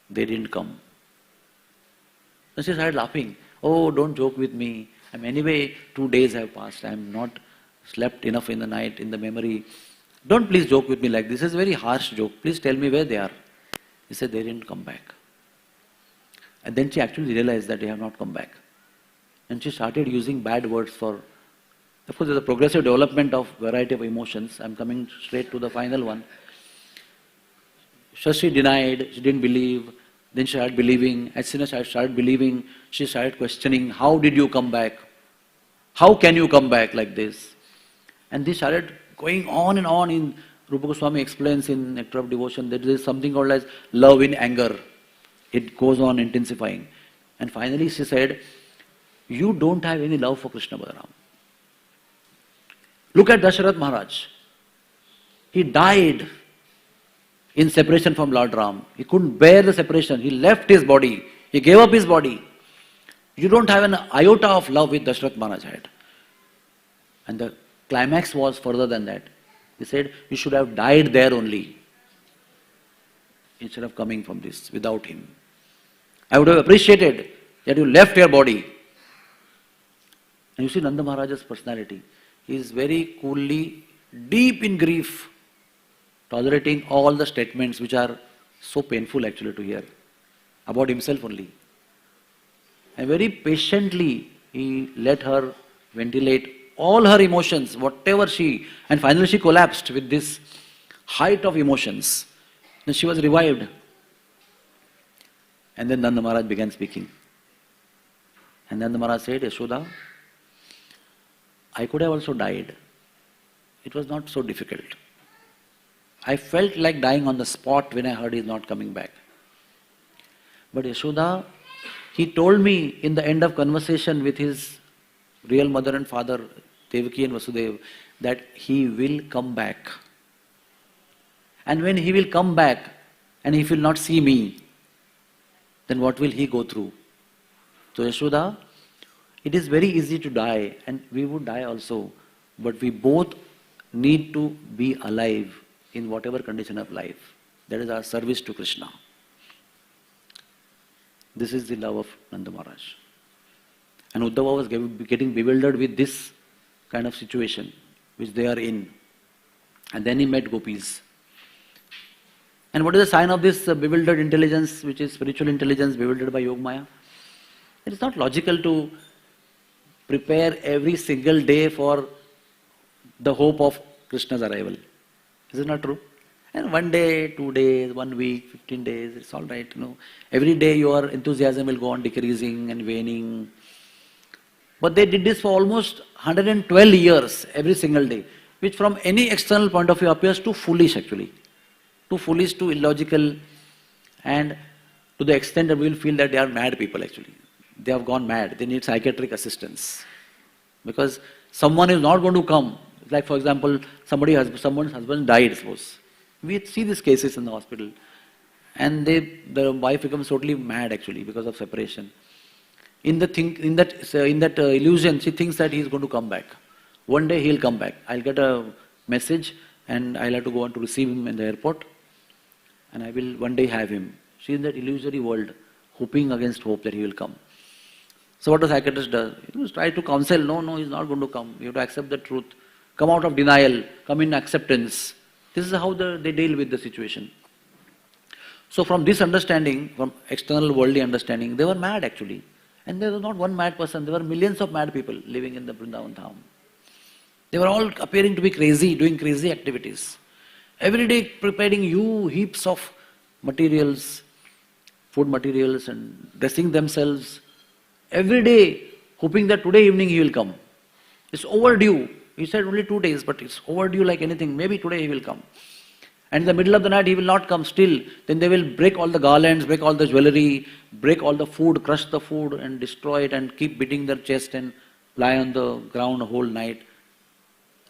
They didn't come. Then she started laughing. Oh, don't joke with me. Anyway, 2 days have passed. I am not slept enough in the night, in the memory. Don't please joke with me like this. It's a very harsh joke. Please tell me where they are. He said, they didn't come back. And then she actually realized that they have not come back. And she started using bad words for, of course, there's a progressive development of variety of emotions. I'm coming straight to the final one. So she denied, she didn't believe, Then she started believing. As soon as she started believing, she started questioning, how did you come back? How can you come back like this? And this started going on and on. In Rupa Goswami explains in Nectar of Devotion that there is something called as love in anger. It goes on intensifying. And finally she said, you don't have any love for Krishna Balaram. Look at Dasharath Maharaj. He died in separation from Lord Ram. He couldn't bear the separation. He left his body. He gave up his body. You don't have an iota of love with Dasharath Maharaj had. And the climax was further than that. He said, you should have died there only, instead of coming from this without him. I would have appreciated that you left your body. And you see Nanda Maharaj's personality. He is very coolly, deep in grief, tolerating all the statements which are so painful actually to hear, about himself only. And very patiently he let her ventilate all her emotions, whatever and finally she collapsed with this height of emotions. Then she was revived. And then Nanda Maharaj began speaking. And Nanda Maharaj said, Yashoda, I could have also died. It was not so difficult. I felt like dying on the spot when I heard he is not coming back. But Yashoda, he told me in the end of conversation with his real mother and father, Devaki and Vasudeva, that he will come back. And when he will come back and he will not see me, then what will he go through? So Yashoda, it is very easy to die, and we would die also, but we both need to be alive in whatever condition of life. That is our service to Krishna. This is the love of Nanda Maharaj. And Uddhava was getting bewildered with this kind of situation which they are in. And then he met gopis. And what is the sign of this bewildered intelligence, which is spiritual intelligence bewildered by Yogamaya? It is not logical to prepare every single day for the hope of Krishna's arrival. Is it not true? And 1 day, 2 days, 1 week, 15 days, it's all right. Every day your enthusiasm will go on decreasing and waning. But they did this for almost 112 years, every single day, which from any external point of view appears too foolish actually. Too foolish, too illogical, and to the extent that we will feel that they are mad people actually. They have gone mad. They need psychiatric assistance. Because someone is not going to come. Like for example, someone's husband died, suppose. We see these cases in the hospital. And the wife becomes totally mad actually because of separation. In that illusion, she thinks that he is going to come back. One day he'll come back. I'll get a message and I'll have to go on to receive him in the airport. And I will one day have him. She is in that illusory world, hoping against hope that he will come. So what the psychiatrist does? He try to counsel, no, he's not going to come. You have to accept the truth. Come out of denial. Come in acceptance. This is how they deal with the situation. So from this understanding, from external worldly understanding, they were mad actually. And there was not one mad person. There were millions of mad people living in the Vrindavan Dham. They were all appearing to be crazy, doing crazy activities. Every day preparing heaps of materials, food materials, and dressing themselves. Every day hoping that today evening he will come. It's overdue. He said only 2 days, but it's overdue like anything. Maybe today he will come. And in the middle of the night he will not come still. Then they will break all the garlands, break all the jewelry, break all the food, crush the food and destroy it and keep beating their chest and lie on the ground a whole night.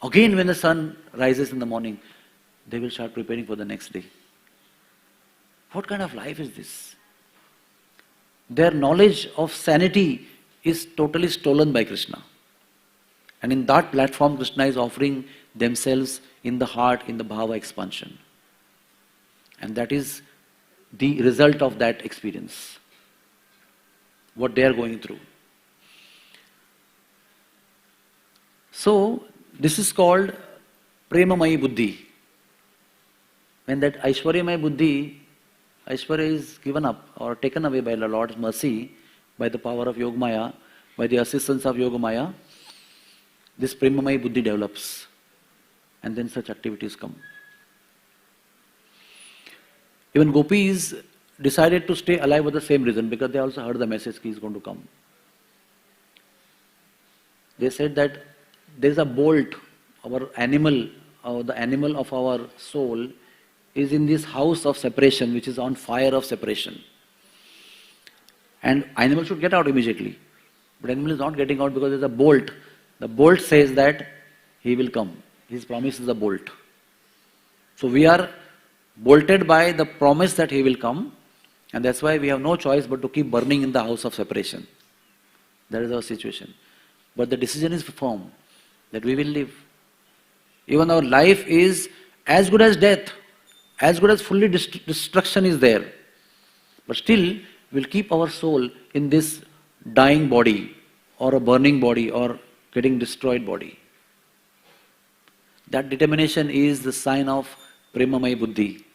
Again when the sun rises in the morning, they will start preparing for the next day. What kind of life is this? Their knowledge of sanity is totally stolen by Krishna. And in that platform, Krishna is offering themselves in the heart, in the bhava expansion. And that is the result of that experience, what they are going through. So, this is called Premamayi Buddhi. When that Aishwaryamayi Buddhi, Aishwarya is given up or taken away by the Lord's mercy, by the power of Yogamaya, by the assistance of Yogamaya, this Premamayi Buddhi develops. And then such activities come. Even gopis decided to stay alive for the same reason, because they also heard the message he is going to come. They said that there is a bolt, our animal, the animal of our soul is in this house of separation, which is on fire of separation. And animal should get out immediately. But animal is not getting out because there is a bolt. The bolt says that he will come. His promise is a bolt. So we are bolted by the promise that he will come, and that's why we have no choice but to keep burning in the house of separation. That is our situation. But the decision is firm that we will live. Even our life is as good as death, as good as fully destruction is there. But still, we'll keep our soul in this dying body, or a burning body, or getting destroyed body. That determination is the sign of Premamay Buddhi.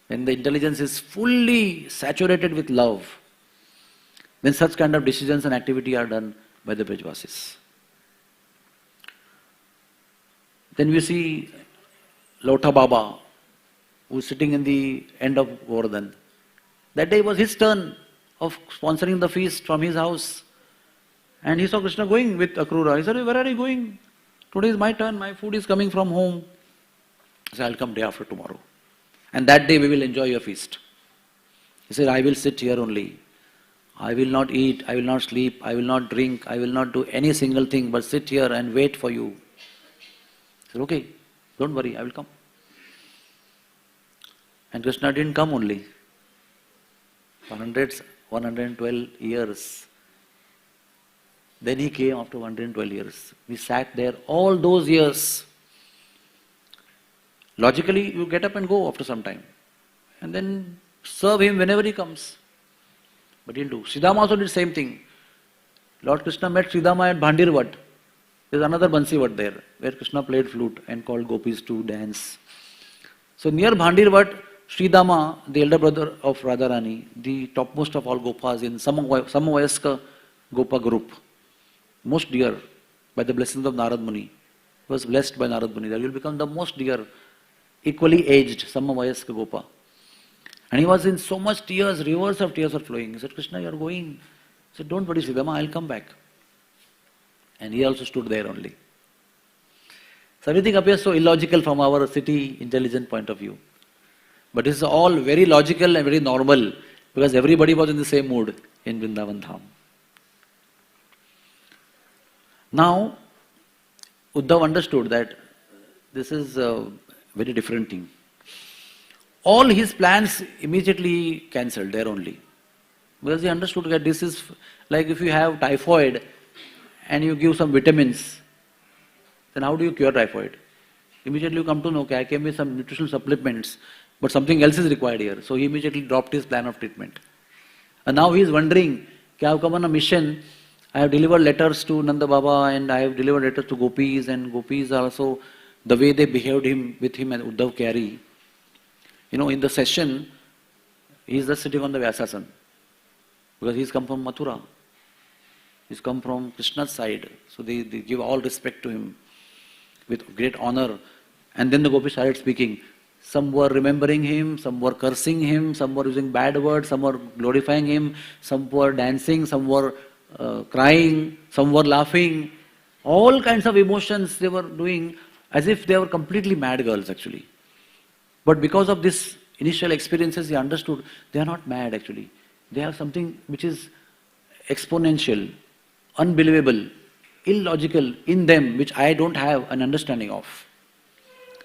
When the intelligence is fully saturated with love, then such kind of decisions and activity are done by the Brajvasis. Then we see Lota Baba, who is sitting in the end of Govardhan. That day was his turn of sponsoring the feast from his house. And he saw Krishna going with Akrura. He said, "Where are you going? Today is my turn, my food is coming from home." He said, "I'll come day after tomorrow. And that day we will enjoy your feast." He said, "I will sit here only. I will not eat, I will not sleep, I will not drink, I will not do any single thing but sit here and wait for you." He said, "Okay, don't worry, I will come." And Krishna didn't come only. For 112 years. Then he came after 112 years. We sat there all those years. Logically, you get up and go after some time. And then serve him whenever he comes. But he'll do. Sridhama also did the same thing. Lord Krishna met Sridhama at Bhandirvat. There's another Bansivat there, where Krishna played flute and called gopis to dance. So near Bhandirvat, Sridhama, the elder brother of Radharani, the topmost of all Gopas in Samavayaska Gopa group, most dear by the blessings of Narad Muni, was blessed by Narad Muni that you will become the most dear, equally aged Samavayaska Gopa. And he was in so much tears, rivers of tears are flowing. He said, "Krishna, you are going." He said, "Don't worry, Sridhama, I'll come back." And he also stood there only. So everything appears so illogical from our city intelligent point of view. But this is all very logical and very normal, because everybody was in the same mood in Vrindavan Dham. Now, Uddhav understood that this is a very different thing. All his plans immediately cancelled there only. Because he understood that this is like if you have typhoid and you give some vitamins, then how do you cure typhoid? Immediately you come to know, okay, I came with some nutritional supplements, but something else is required here. So he immediately dropped his plan of treatment. And now he is wondering, I have come on a mission, I have delivered letters to Nanda Baba and I have delivered letters to gopis, and gopis also, the way they behaved with him and Uddhav Kyari. You know, in the session, he is just sitting on the Vyasasana, because he has come from Mathura. He has come from Krishna's side. So they give all respect to him with great honor. And then the gopis started speaking. Some were remembering him, some were cursing him, some were using bad words, some were glorifying him, some were dancing, some were crying, some were laughing. All kinds of emotions they were doing, as if they were completely mad girls actually. But because of this initial experiences, he understood they are not mad actually. They have something which is exponential, unbelievable, illogical in them, which I don't have an understanding of.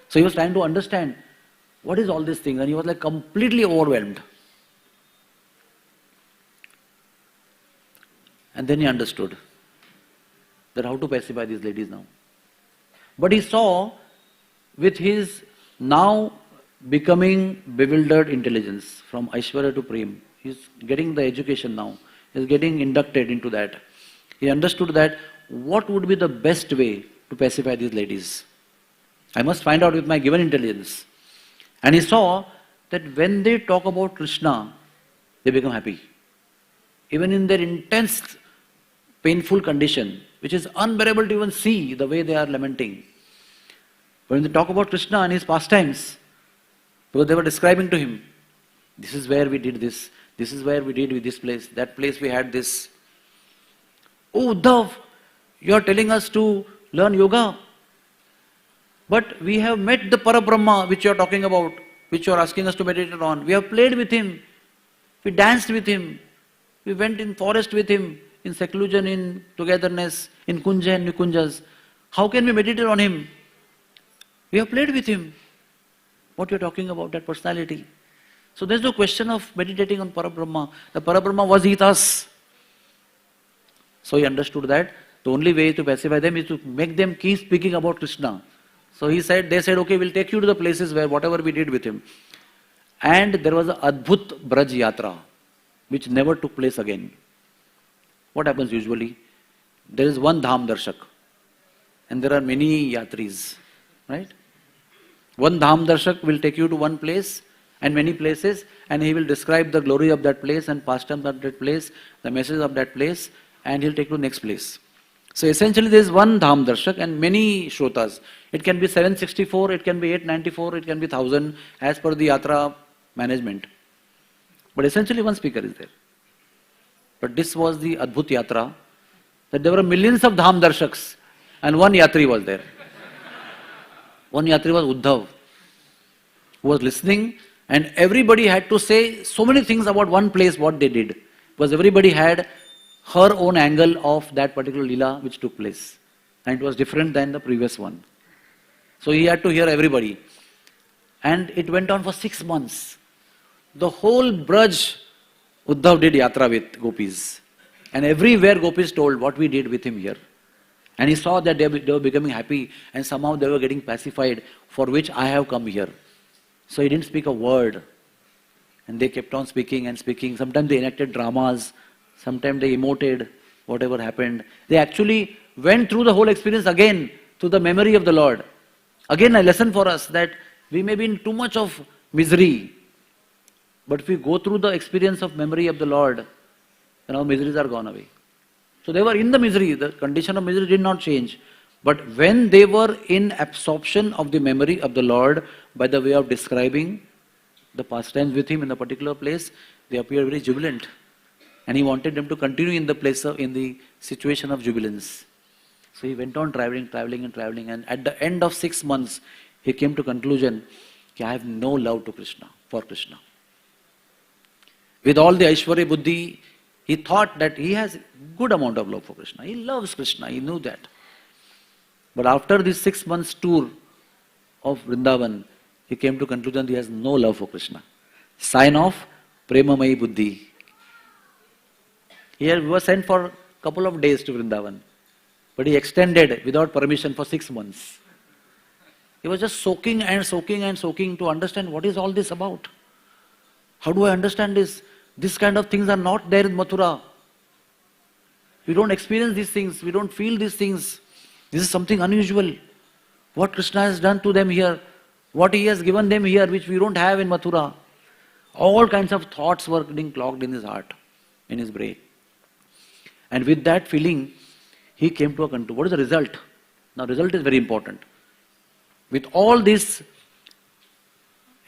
So he was trying to understand what is all this thing, and he was like completely overwhelmed. And then he understood that how to pacify these ladies now. But he saw with his now becoming bewildered intelligence from Aishwarya to Prem, he's getting the education now, he's getting inducted into that. He understood that what would be the best way to pacify these ladies. I must find out with my given intelligence. And he saw that when they talk about Krishna, they become happy. Even in their intense, painful condition, which is unbearable to even see the way they are lamenting. But when they talk about Krishna and his pastimes, because they were describing to him, This is where we did this. This is where we did with this place. That place we had this. Oh, Uddhav, you are telling us to learn yoga. But we have met the Parabrahma which you are talking about, which you are asking us to meditate on. We have played with him. We danced with him. We went in forest with him, in seclusion, in togetherness, in kunja and nikunjas. How can we meditate on him? We have played with him. What you are talking about, that personality. So there is no question of meditating on Parabrahma. The Parabrahma was with us. So he understood that the only way to pacify them is to make them keep speaking about Krishna. So they said, okay, we'll take you to the places where whatever we did with him. And there was a Adbhut Braj Yatra, which never took place again. What happens usually? There is one Dham Darshak, and there are many Yatris, right? One Dham Darshak will take you to one place and many places, and he will describe the glory of that place and pastimes of that place, the message of that place, and he'll take you to the next place. So essentially there is one Dham Darshak and many Shrotas. It can be 764, it can be 894, it can be 1000 as per the Yatra management. But essentially one speaker is there. But this was the Adbhut Yatra, that there were millions of Dham Darshaks and one Yatri was there. One Yatri was Uddhav, who was listening, and everybody had to say so many things about one place, what they did. Because everybody had her own angle of that particular lila which took place. And it was different than the previous one. So he had to hear everybody. And it went on for 6 months. The whole Braj, Uddhav did yatra with gopis. And everywhere gopis told what we did with him here. And he saw that they were becoming happy and somehow they were getting pacified, for which I have come here. So he didn't speak a word. And they kept on speaking and speaking. Sometimes they enacted dramas. Sometimes they emoted whatever happened. They actually went through the whole experience again to the memory of the Lord. Again a lesson for us that we may be in too much of misery. But if we go through the experience of memory of the Lord, then our miseries are gone away. So they were in the misery. The condition of misery did not change. But when they were in absorption of the memory of the Lord by the way of describing the pastimes with him in a particular place, they appeared very jubilant. And he wanted them to continue in the place of, in the situation of jubilance. So he went on traveling, and at the end of 6 months, he came to conclusion, I have no love to Krishna, for Krishna. With all the Aishwarya Buddhi, he thought that he has good amount of love for Krishna. He loves Krishna, he knew that. But after this 6 months tour of Vrindavan, he came to conclusion he has no love for Krishna. Sign of Premamayi Buddhi. He was sent for a couple of days to Vrindavan, but he extended without permission for 6 months. He was just soaking and soaking and soaking to understand what is all this about. How do I understand this? This kind of things are not there in Mathura. We don't experience these things. We don't feel these things. This is something unusual. What Krishna has done to them here, what he has given them here, which we don't have in Mathura. All kinds of thoughts were getting clogged in his heart, in his brain. And with that feeling, he came to a conclusion. What is the result? Now, result is very important. With all this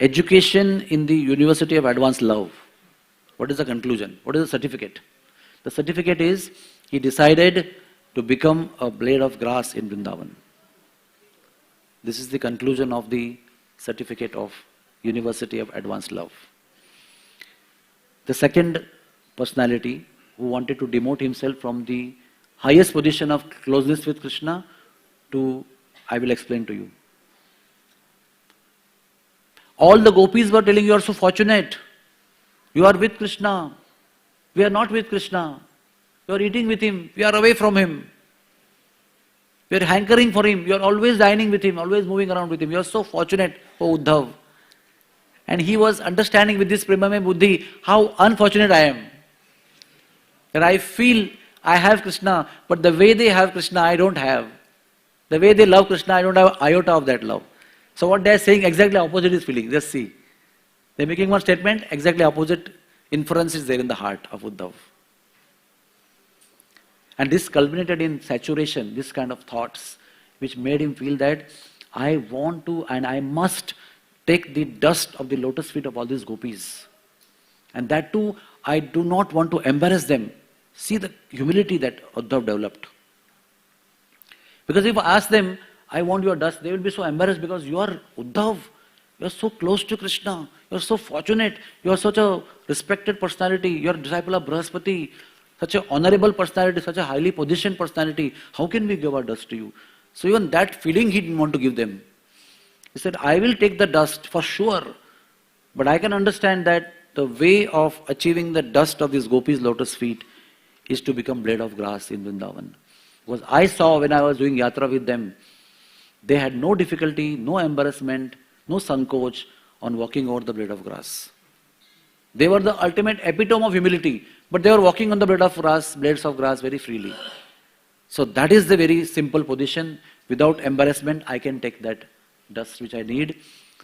education in the University of Advanced Love, what is the conclusion? What is the certificate? The certificate is, he decided to become a blade of grass in Vrindavan. This is the conclusion of the certificate of University of Advanced Love. The second personality who wanted to demote himself from the highest position of closeness with Krishna to, I will explain to you. All the gopis were telling, you are so fortunate. You are with Krishna. We are not with Krishna. You are eating with him. We are away from him. We are hankering for him. You are always dining with him, always moving around with him. You are so fortunate, oh Uddhav. And he was understanding with this Premame Buddhi how unfortunate I am. That I feel I have Krishna, but the way they have Krishna, I don't have. The way they love Krishna, I don't have iota of that love. So what they are saying, exactly opposite is feeling. Just see. They are making one statement, exactly opposite inference is there in the heart of Uddhav. And this culminated in saturation, this kind of thoughts, which made him feel that I want to and I must take the dust of the lotus feet of all these gopis. And that too, I do not want to embarrass them. See the humility that Uddhav developed. Because if I ask them, I want your dust, they will be so embarrassed because you are Uddhav, you are so close to Krishna, you are so fortunate, you are such a respected personality, you are a disciple of Brahaspati, such an honorable personality, such a highly positioned personality, how can we give our dust to you? So even that feeling he didn't want to give them. He said, I will take the dust for sure, but I can understand that the way of achieving the dust of these gopis' lotus feet is to become blade of grass in Vrindavan. Because I saw when I was doing yatra with them, they had no difficulty, no embarrassment, no sankoch on walking over the blade of grass. They were the ultimate epitome of humility, but they were walking on the blades of grass very freely. So that is the very simple position. Without embarrassment, I can take that dust which I need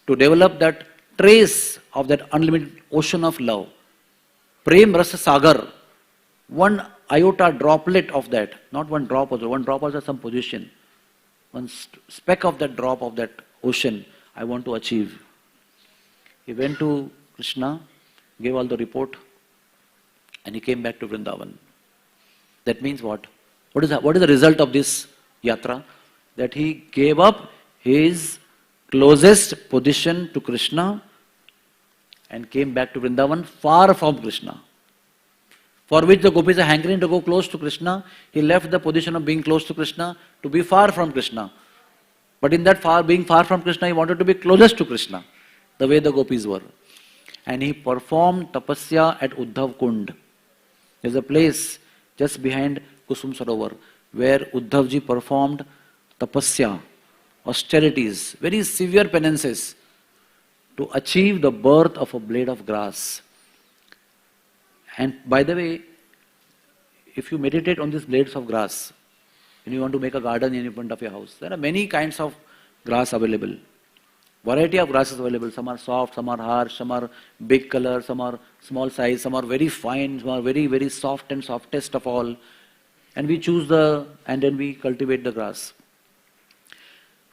to develop that trace of that unlimited ocean of love. Prem Rasa Sagar, one iota droplet of that, not one drop also, one drop also some position, one speck of that drop of that ocean I want to achieve. He went to Krishna, gave all the report, and he came back to Vrindavan. That means what? What is the result of this yatra? That he gave up his closest position to Krishna and came back to Vrindavan far from Krishna. For which the gopis are hankering to go close to Krishna. He left the position of being close to Krishna to be far from Krishna. But in that being far from Krishna, he wanted to be closest to Krishna, the way the gopis were. And he performed tapasya at Uddhav Kund. There's a place just behind Kusum Sarovar where Uddhavji performed tapasya, austerities, very severe penances to achieve the birth of a blade of grass. And by the way, if you meditate on these blades of grass, when you want to make a garden in front of your house, there are many kinds of grass available. Variety of grasses available. Some are soft, some are harsh, some are big color, some are small size, some are very fine, some are very, very soft and softest of all. And we choose and then we cultivate the grass.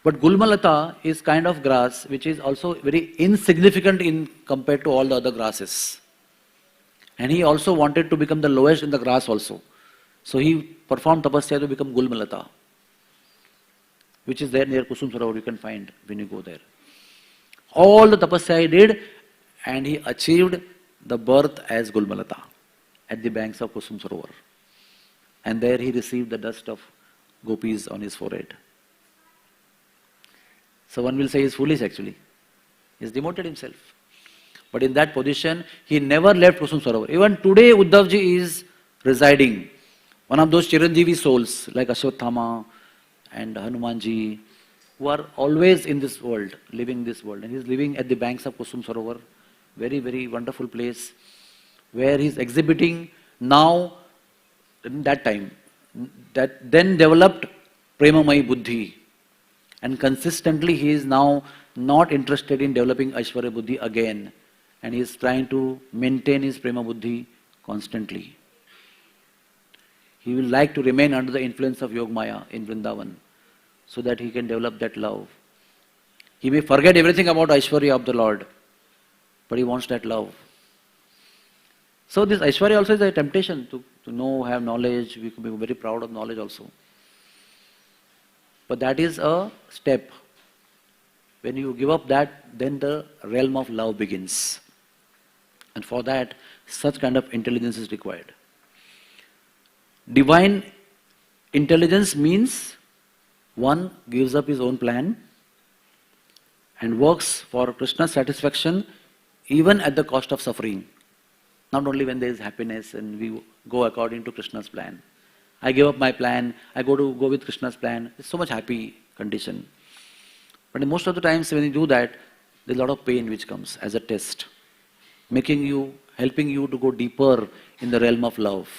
But Gulmalata is kind of grass which is also very insignificant compared to all the other grasses. And he also wanted to become the lowest in the grass also. So he performed tapasya to become Gulmalata, which is there near Kusum Sarovar, you can find when you go there. All the tapasya he did, and he achieved the birth as Gulmalata at the banks of Kusum Sarovar. And there he received the dust of gopis on his forehead. So one will say he's foolish actually. He's demoted himself. But in that position, he never left Kusum Sarovar. Even today, Uddhavji is residing. One of those Chiranjeevi souls, like Ashwathama and Hanumanji, who are always in this world, living this world. And he's living at the banks of Kusum Sarovar. Very, very wonderful place, where he's exhibiting now, in that time, that then developed Premamai Buddhi. And consistently he is now not interested in developing Aishwarya Buddhi again. And he is trying to maintain his Prema Buddhi constantly. He will like to remain under the influence of Yogmaya in Vrindavan so that he can develop that love. He may forget everything about Aishwarya of the Lord, but he wants that love. So this Aishwarya also is a temptation to know, have knowledge. We could be very proud of knowledge also. But that is a step. When you give up that, then the realm of love begins. And for that, such kind of intelligence is required. Divine intelligence means one gives up his own plan and works for Krishna's satisfaction even at the cost of suffering. Not only when there is happiness and we go according to Krishna's plan. I give up my plan, I go with Krishna's plan. It's so much happy condition. But most of the times when you do that, there's a lot of pain which comes as a test. Helping you to go deeper in the realm of love,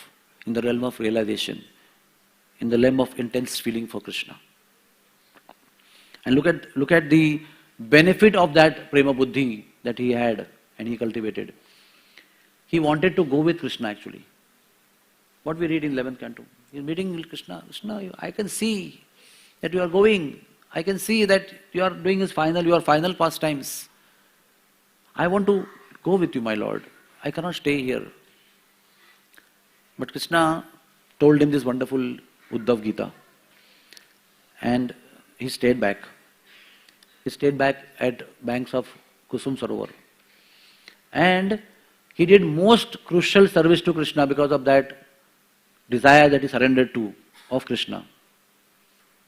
in the realm of realization, in the realm of intense feeling for Krishna. And look at the benefit of that Prema Buddhi that he had and he cultivated. He wanted to go with Krishna actually. What we read in 11th canto. He's meeting Krishna. Krishna, I can see that you are going. I can see that you are doing your final pastimes. I want to go with you, my Lord. I cannot stay here. But Krishna told him this wonderful Uddhav Gita. And he stayed back. He stayed back at banks of Kusum Sarovar. And he did most crucial service to Krishna because of that desire that he surrendered to of Krishna.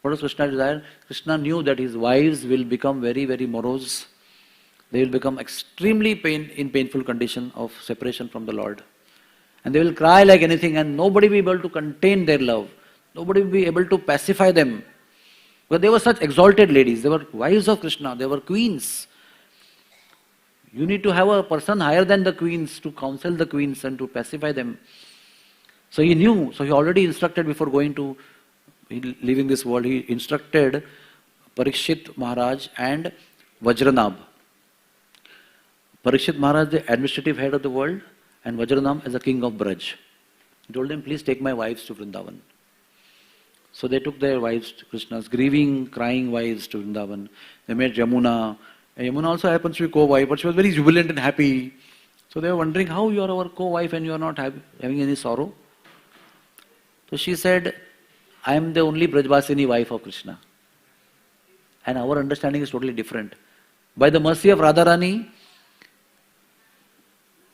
What was Krishna's desire? Krishna knew that his wives will become very, very morose. They will become extremely painful condition of separation from the Lord. And they will cry like anything, and nobody will be able to contain their love. Nobody will be able to pacify them. But they were such exalted ladies. They were wives of Krishna. They were queens. You need to have a person higher than the queens to counsel the queens and to pacify them. So he knew. So he already instructed before going to leaving this world. He instructed Parikshit Maharaj and Vajranab. Parikshit Maharaj, the administrative head of the world, and Vajranam as the king of Braj. He told them, please take my wives to Vrindavan. So they took their wives, Krishna's grieving, crying wives to Vrindavan. They met Yamuna. And Yamuna also happens to be co-wife, but she was very jubilant and happy. So they were wondering, how you are our co-wife and you are not having any sorrow? So she said, I am the only Brajvasini wife of Krishna. And our understanding is totally different. By the mercy of Radharani,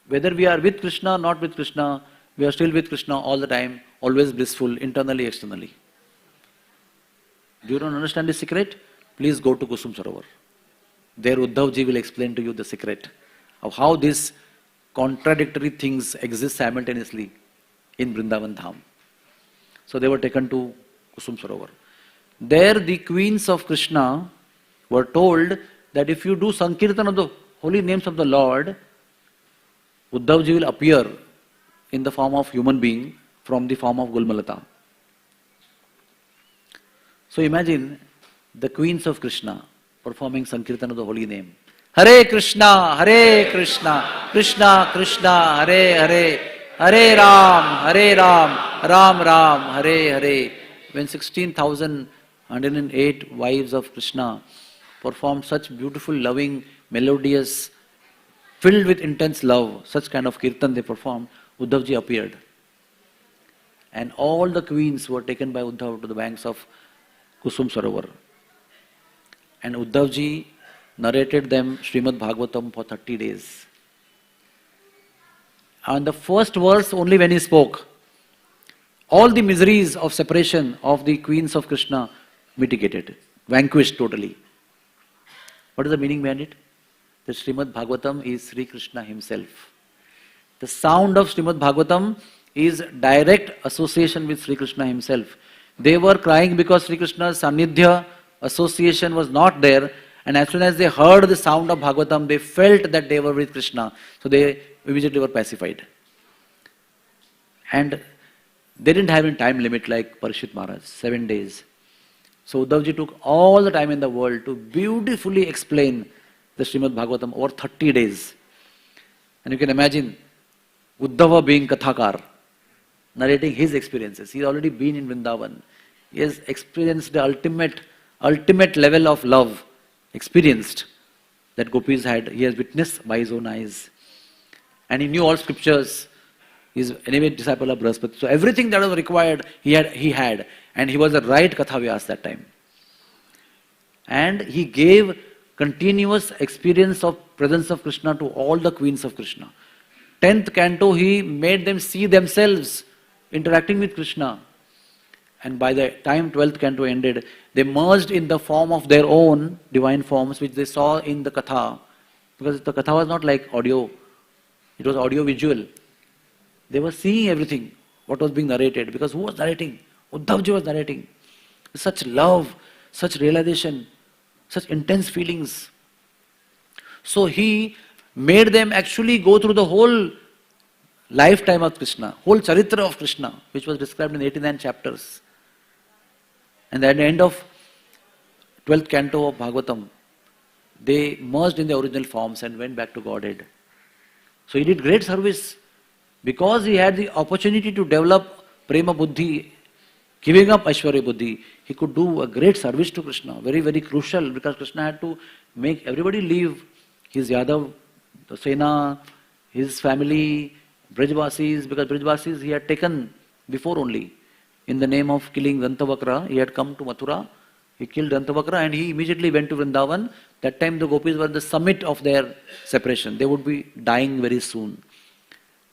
whether we are with Krishna or not with Krishna, we are still with Krishna all the time, always blissful, internally, externally. Do you don't understand the secret? Please go to Kusum Sarovar. There Uddhavji will explain to you the secret of how these contradictory things exist simultaneously in Vrindavan Dham. So they were taken to Kusum Sarovar. There the queens of Krishna were told that if you do Sankirtan of the holy names of the Lord, Uddhavji will appear in the form of human being from the form of Gulmalata. So imagine the queens of Krishna performing Sankirtan of the holy name. Hare Krishna, Krishna Krishna, Hare Hare, Hare Ram, Ram Ram, Hare Hare. When 16,108 wives of Krishna performed such beautiful, loving, melodious, filled with intense love, such kind of kirtan they performed, Uddhavji appeared. And all the queens were taken by Uddhav to the banks of Kusum Sarovar. And Uddhavji narrated them Srimad Bhagavatam for 30 days. And the first verse, only when he spoke, all the miseries of separation of the queens of Krishna mitigated, vanquished totally. What is the meaning behind it? The Srimad Bhagavatam is Sri Krishna himself. The sound of Srimad Bhagavatam is direct association with Sri Krishna himself. They were crying because Sri Krishna's Sanidhya association was not there, and as soon as they heard the sound of Bhagavatam, they felt that they were with Krishna. So they immediately were pacified. And they didn't have any time limit like Parikshit Maharaj, 7 days. So Uddhavji took all the time in the world to beautifully explain the Srimad Bhagavatam over 30 days. And you can imagine Uddhava being Kathakar, narrating his experiences. He's already been in Vrindavan. He has experienced the ultimate level of love, experienced that gopis had. He has witnessed by his own eyes. And he knew all scriptures. He's anyway disciple of Brahaspati. So everything that was required, he had. And he was the right Kathavyas that time. And he gave continuous experience of presence of Krishna to all the queens of Krishna. 10th canto, he made them see themselves interacting with Krishna. And by the time 12th canto ended, they merged in the form of their own divine forms, which they saw in the Katha. Because the Katha was not like audio. It was audio-visual. They were seeing everything, what was being narrated. Because who was narrating? Uddhavji was narrating. Such love, such realization, such intense feelings. So he made them actually go through the whole lifetime of Krishna, whole charitra of Krishna, which was described in 89 chapters. And at the end of 12th canto of Bhagavatam, they merged in the original forms and went back to Godhead. So he did great service because he had the opportunity to develop Prema Buddhi, giving up Aishwarya Buddhi. He could do a great service to Krishna, very, very crucial, because Krishna had to make everybody leave his Yadav, the Sena, his family, Brajvasis, because Brajvasis he had taken before only. In the name of killing Dantavakra, he had come to Mathura, he killed Dantavakra and he immediately went to Vrindavan. That time the gopis were the summit of their separation. They would be dying very soon.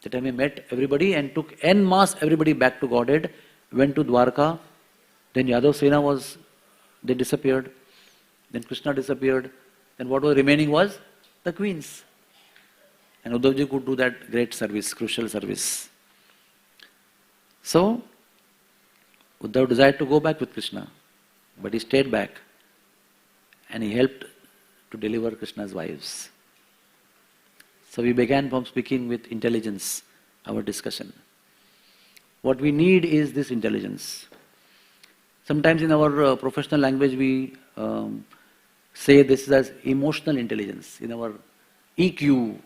That time he met everybody and took en masse everybody back to Godhead, went to Dwarka. Then Yadav Sena they disappeared. Then Krishna disappeared. Then what was remaining was the queens. And Uddhavji could do that great service, crucial service. So, Uddhav desired to go back with Krishna, but he stayed back and he helped to deliver Krishna's wives. So we began from speaking with intelligence, our discussion. What we need is this intelligence. Sometimes in our professional language we say this is as emotional intelligence, in our EQ.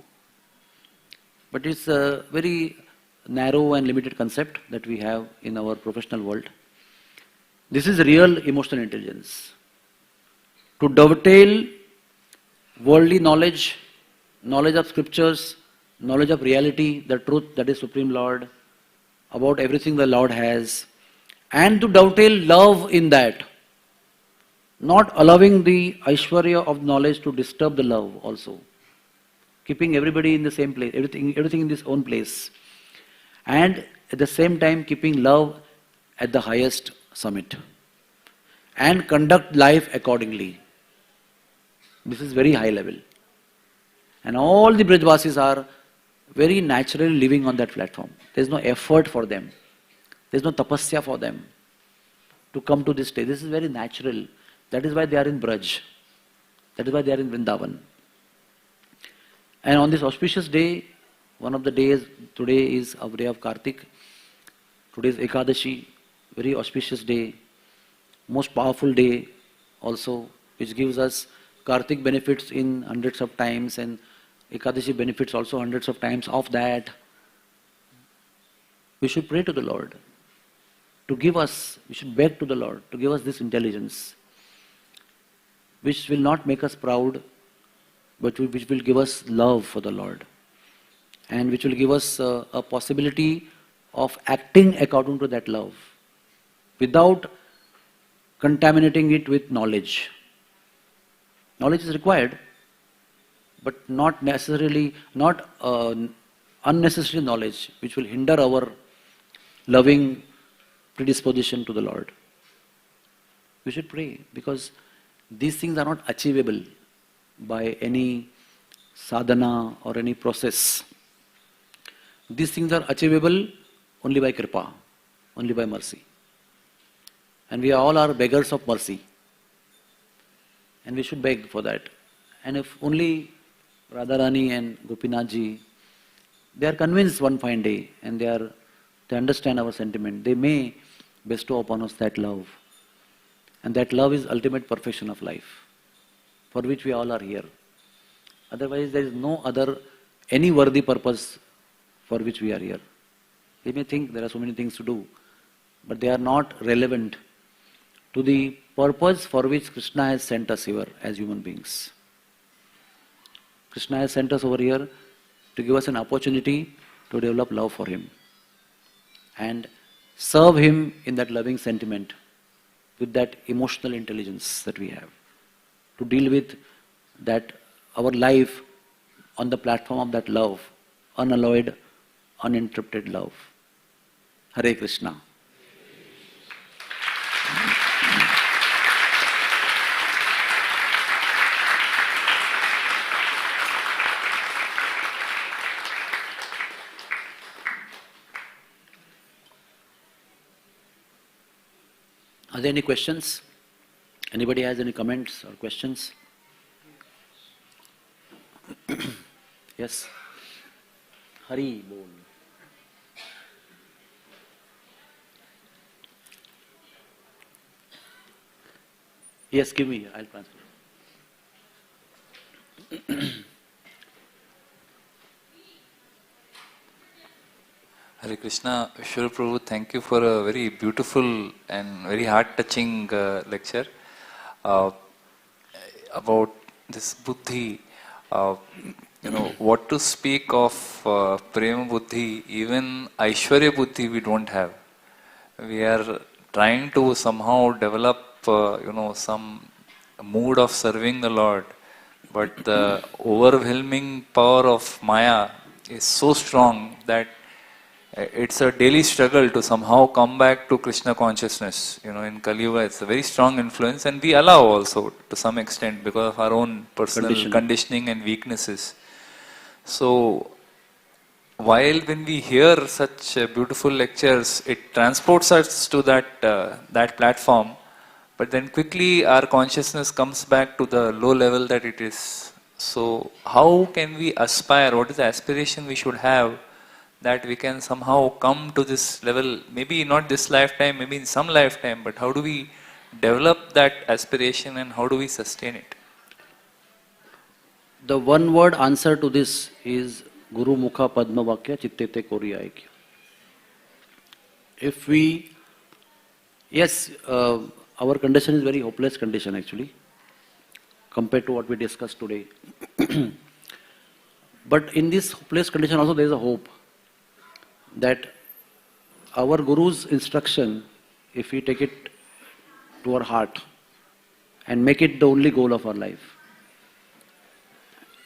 But it's a very narrow and limited concept that we have in our professional world. This is real emotional intelligence. To dovetail worldly knowledge, knowledge of scriptures, knowledge of reality, the truth that is Supreme Lord, about everything the Lord has, and to dovetail love in that, not allowing the Aishwarya of knowledge to disturb the love also, keeping everybody in the same place, everything in this own place, and at the same time keeping love at the highest summit, and conduct life accordingly. This is very high level. And all the Brajvasis are very naturally living on that platform. There is no effort for them. There is no tapasya for them to come to this stage. This is very natural. That is why they are in Braj. That is why they are in Vrindavan. And on this auspicious day, one of the days, today is our day of Kartik. Today is Ekadashi, very auspicious day, most powerful day also, which gives us Kartik benefits in hundreds of times and Ekadashi benefits also hundreds of times of that. We should pray to the Lord to give us, we should beg to the Lord to give us this intelligence, which will not make us proud, but which will give us love for the Lord, and which will give us a possibility of acting according to that love without contaminating it with knowledge. Knowledge is required, but not necessarily, not unnecessary knowledge which will hinder our loving predisposition to the Lord. We should pray because these things are not achievable by any sadhana or any process. These things are achievable only by kripa, only by mercy. And we all are beggars of mercy. And we should beg for that. And if only Radharani and Gopinathji, they are convinced one fine day and they understand our sentiment, they may bestow upon us that love. And that love is ultimate perfection of life, for which we all are here. Otherwise there is no other, any worthy purpose for which we are here. We may think there are so many things to do, but they are not relevant to the purpose for which Krishna has sent us here as human beings. Krishna has sent us over here to give us an opportunity to develop love for Him and serve Him in that loving sentiment with that emotional intelligence that we have, to deal with that, our life on the platform of that love, unalloyed, uninterrupted love. Hare Krishna. Are there any questions? Anybody has any comments or questions? Yes. Hari Bol. Yes, give me. I'll transfer. Hare Krishna, Vishwarup Prabhu, thank you for a very beautiful and very heart-touching lecture about this buddhi. what to speak of Prema Buddhi, even Aishwarya Buddhi we don't have. We are trying to somehow develop, some mood of serving the Lord, but the overwhelming power of Maya is so strong that it's a daily struggle to somehow come back to Krishna consciousness. In Kali Yuga, it's a very strong influence, and we allow also to some extent because of our own personal conditioning and weaknesses. So, while when we hear such beautiful lectures, it transports us to that platform, but then quickly our consciousness comes back to the low level that it is. So, how can we aspire? What is the aspiration we should have that we can somehow come to this level? Maybe not this lifetime, maybe in some lifetime, but how do we develop that aspiration and how do we sustain it? The one word answer to this is Guru Mukha Padma Vakya Chittete Koriya Aikya. If we, yes, our condition is very hopeless condition actually, compared to what we discussed today. But in this hopeless condition also there is a hope that our Guru's instruction, if we take it to our heart and make it the only goal of our life,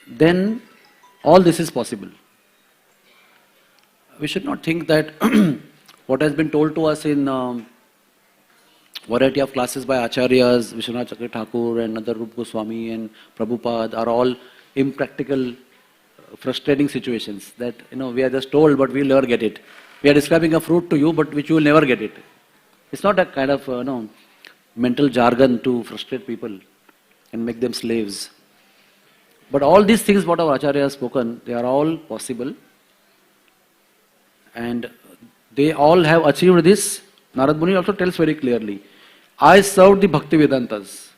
then all this is possible. We should not think that what has been told to us in variety of classes by Acharyas, Vishwanath Chakra Thakur and other Rupa Goswami and Prabhupada are all impractical, frustrating situations that we are just told but we will never get it. We are describing a fruit to you but which you will never get it. It's not a kind of mental jargon to frustrate people and make them slaves. But all these things what our Acharya has spoken, they are all possible. And they all have achieved this. Narad Muni also tells very clearly, I served the Bhakti Vedantas.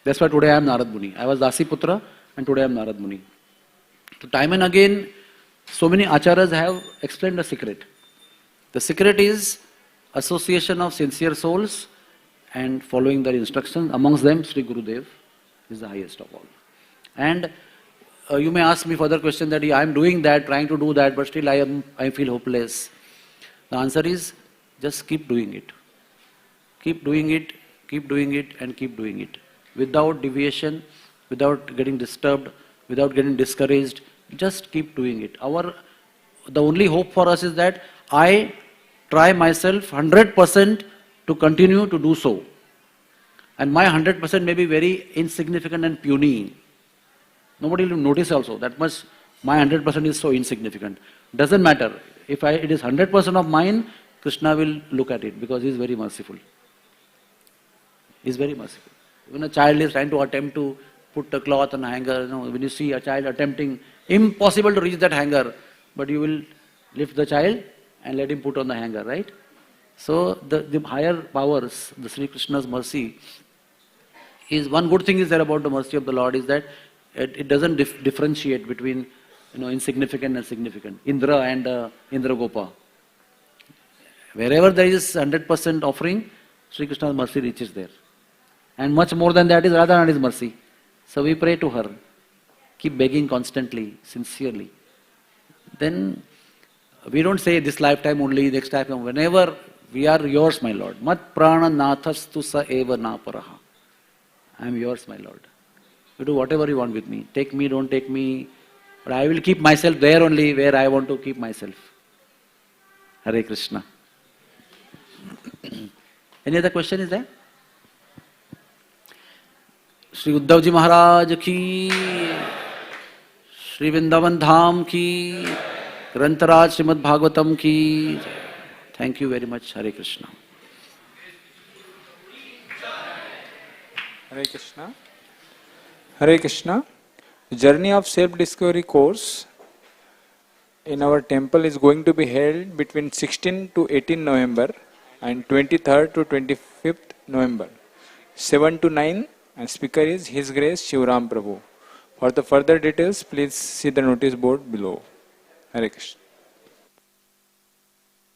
That's why today I am Narad Muni. I was Dasi Putra and today I am Narad Muni. So time and again, so many Acharyas have explained the secret. The secret is association of sincere souls and following their instructions. Amongst them, Sri Gurudev is the highest of all. And you may ask me further question that I am doing that, trying to do that, but still I feel hopeless. The answer is just keep doing it. Keep doing it, keep doing it, and keep doing it. Without deviation, without getting disturbed, without getting discouraged, just keep doing it. The only hope for us is that I try myself 100% to continue to do so. And my 100% may be very insignificant and puny. Nobody will notice also. That much, my 100% is so insignificant. Doesn't matter. If it is 100% of mine, Krishna will look at it because he is very merciful. He is very merciful. When a child is trying to attempt to put a cloth on a hanger, when you see a child attempting, impossible to reach that hanger, but you will lift the child and let him put on the hanger, right? So the higher powers, the Sri Krishna's mercy, is one good thing is there about the mercy of the Lord is that it doesn't differentiate between insignificant and significant. Indra and Indra Gopa. Wherever there is 100% offering, Sri Krishna's mercy reaches there. And much more than that is Radhanath's mercy. So we pray to her. Keep begging constantly, sincerely. Then we don't say this lifetime only, next lifetime. Whenever we are yours, my Lord. Mat prana nathastu sa eva naparaha. I am yours, my Lord. You do whatever you want with me. Take me, don't take me. But I will keep myself there only where I want to keep myself. Hare Krishna. Any other question is there? Shri Uddhav Ji Maharaj ki, Shri Vrindavan Dham ki, Grantaraj Srimad Bhagavatam ki. Thank you very much. Hare Krishna. Hare Krishna. Hare Krishna. The Journey of Self-Discovery course in our temple is going to be held between 16 to 18 November and 23rd to 25th November. 7 to 9 and speaker is His Grace Shivram Prabhu. For the further details, please see the notice board below. Hare Krishna.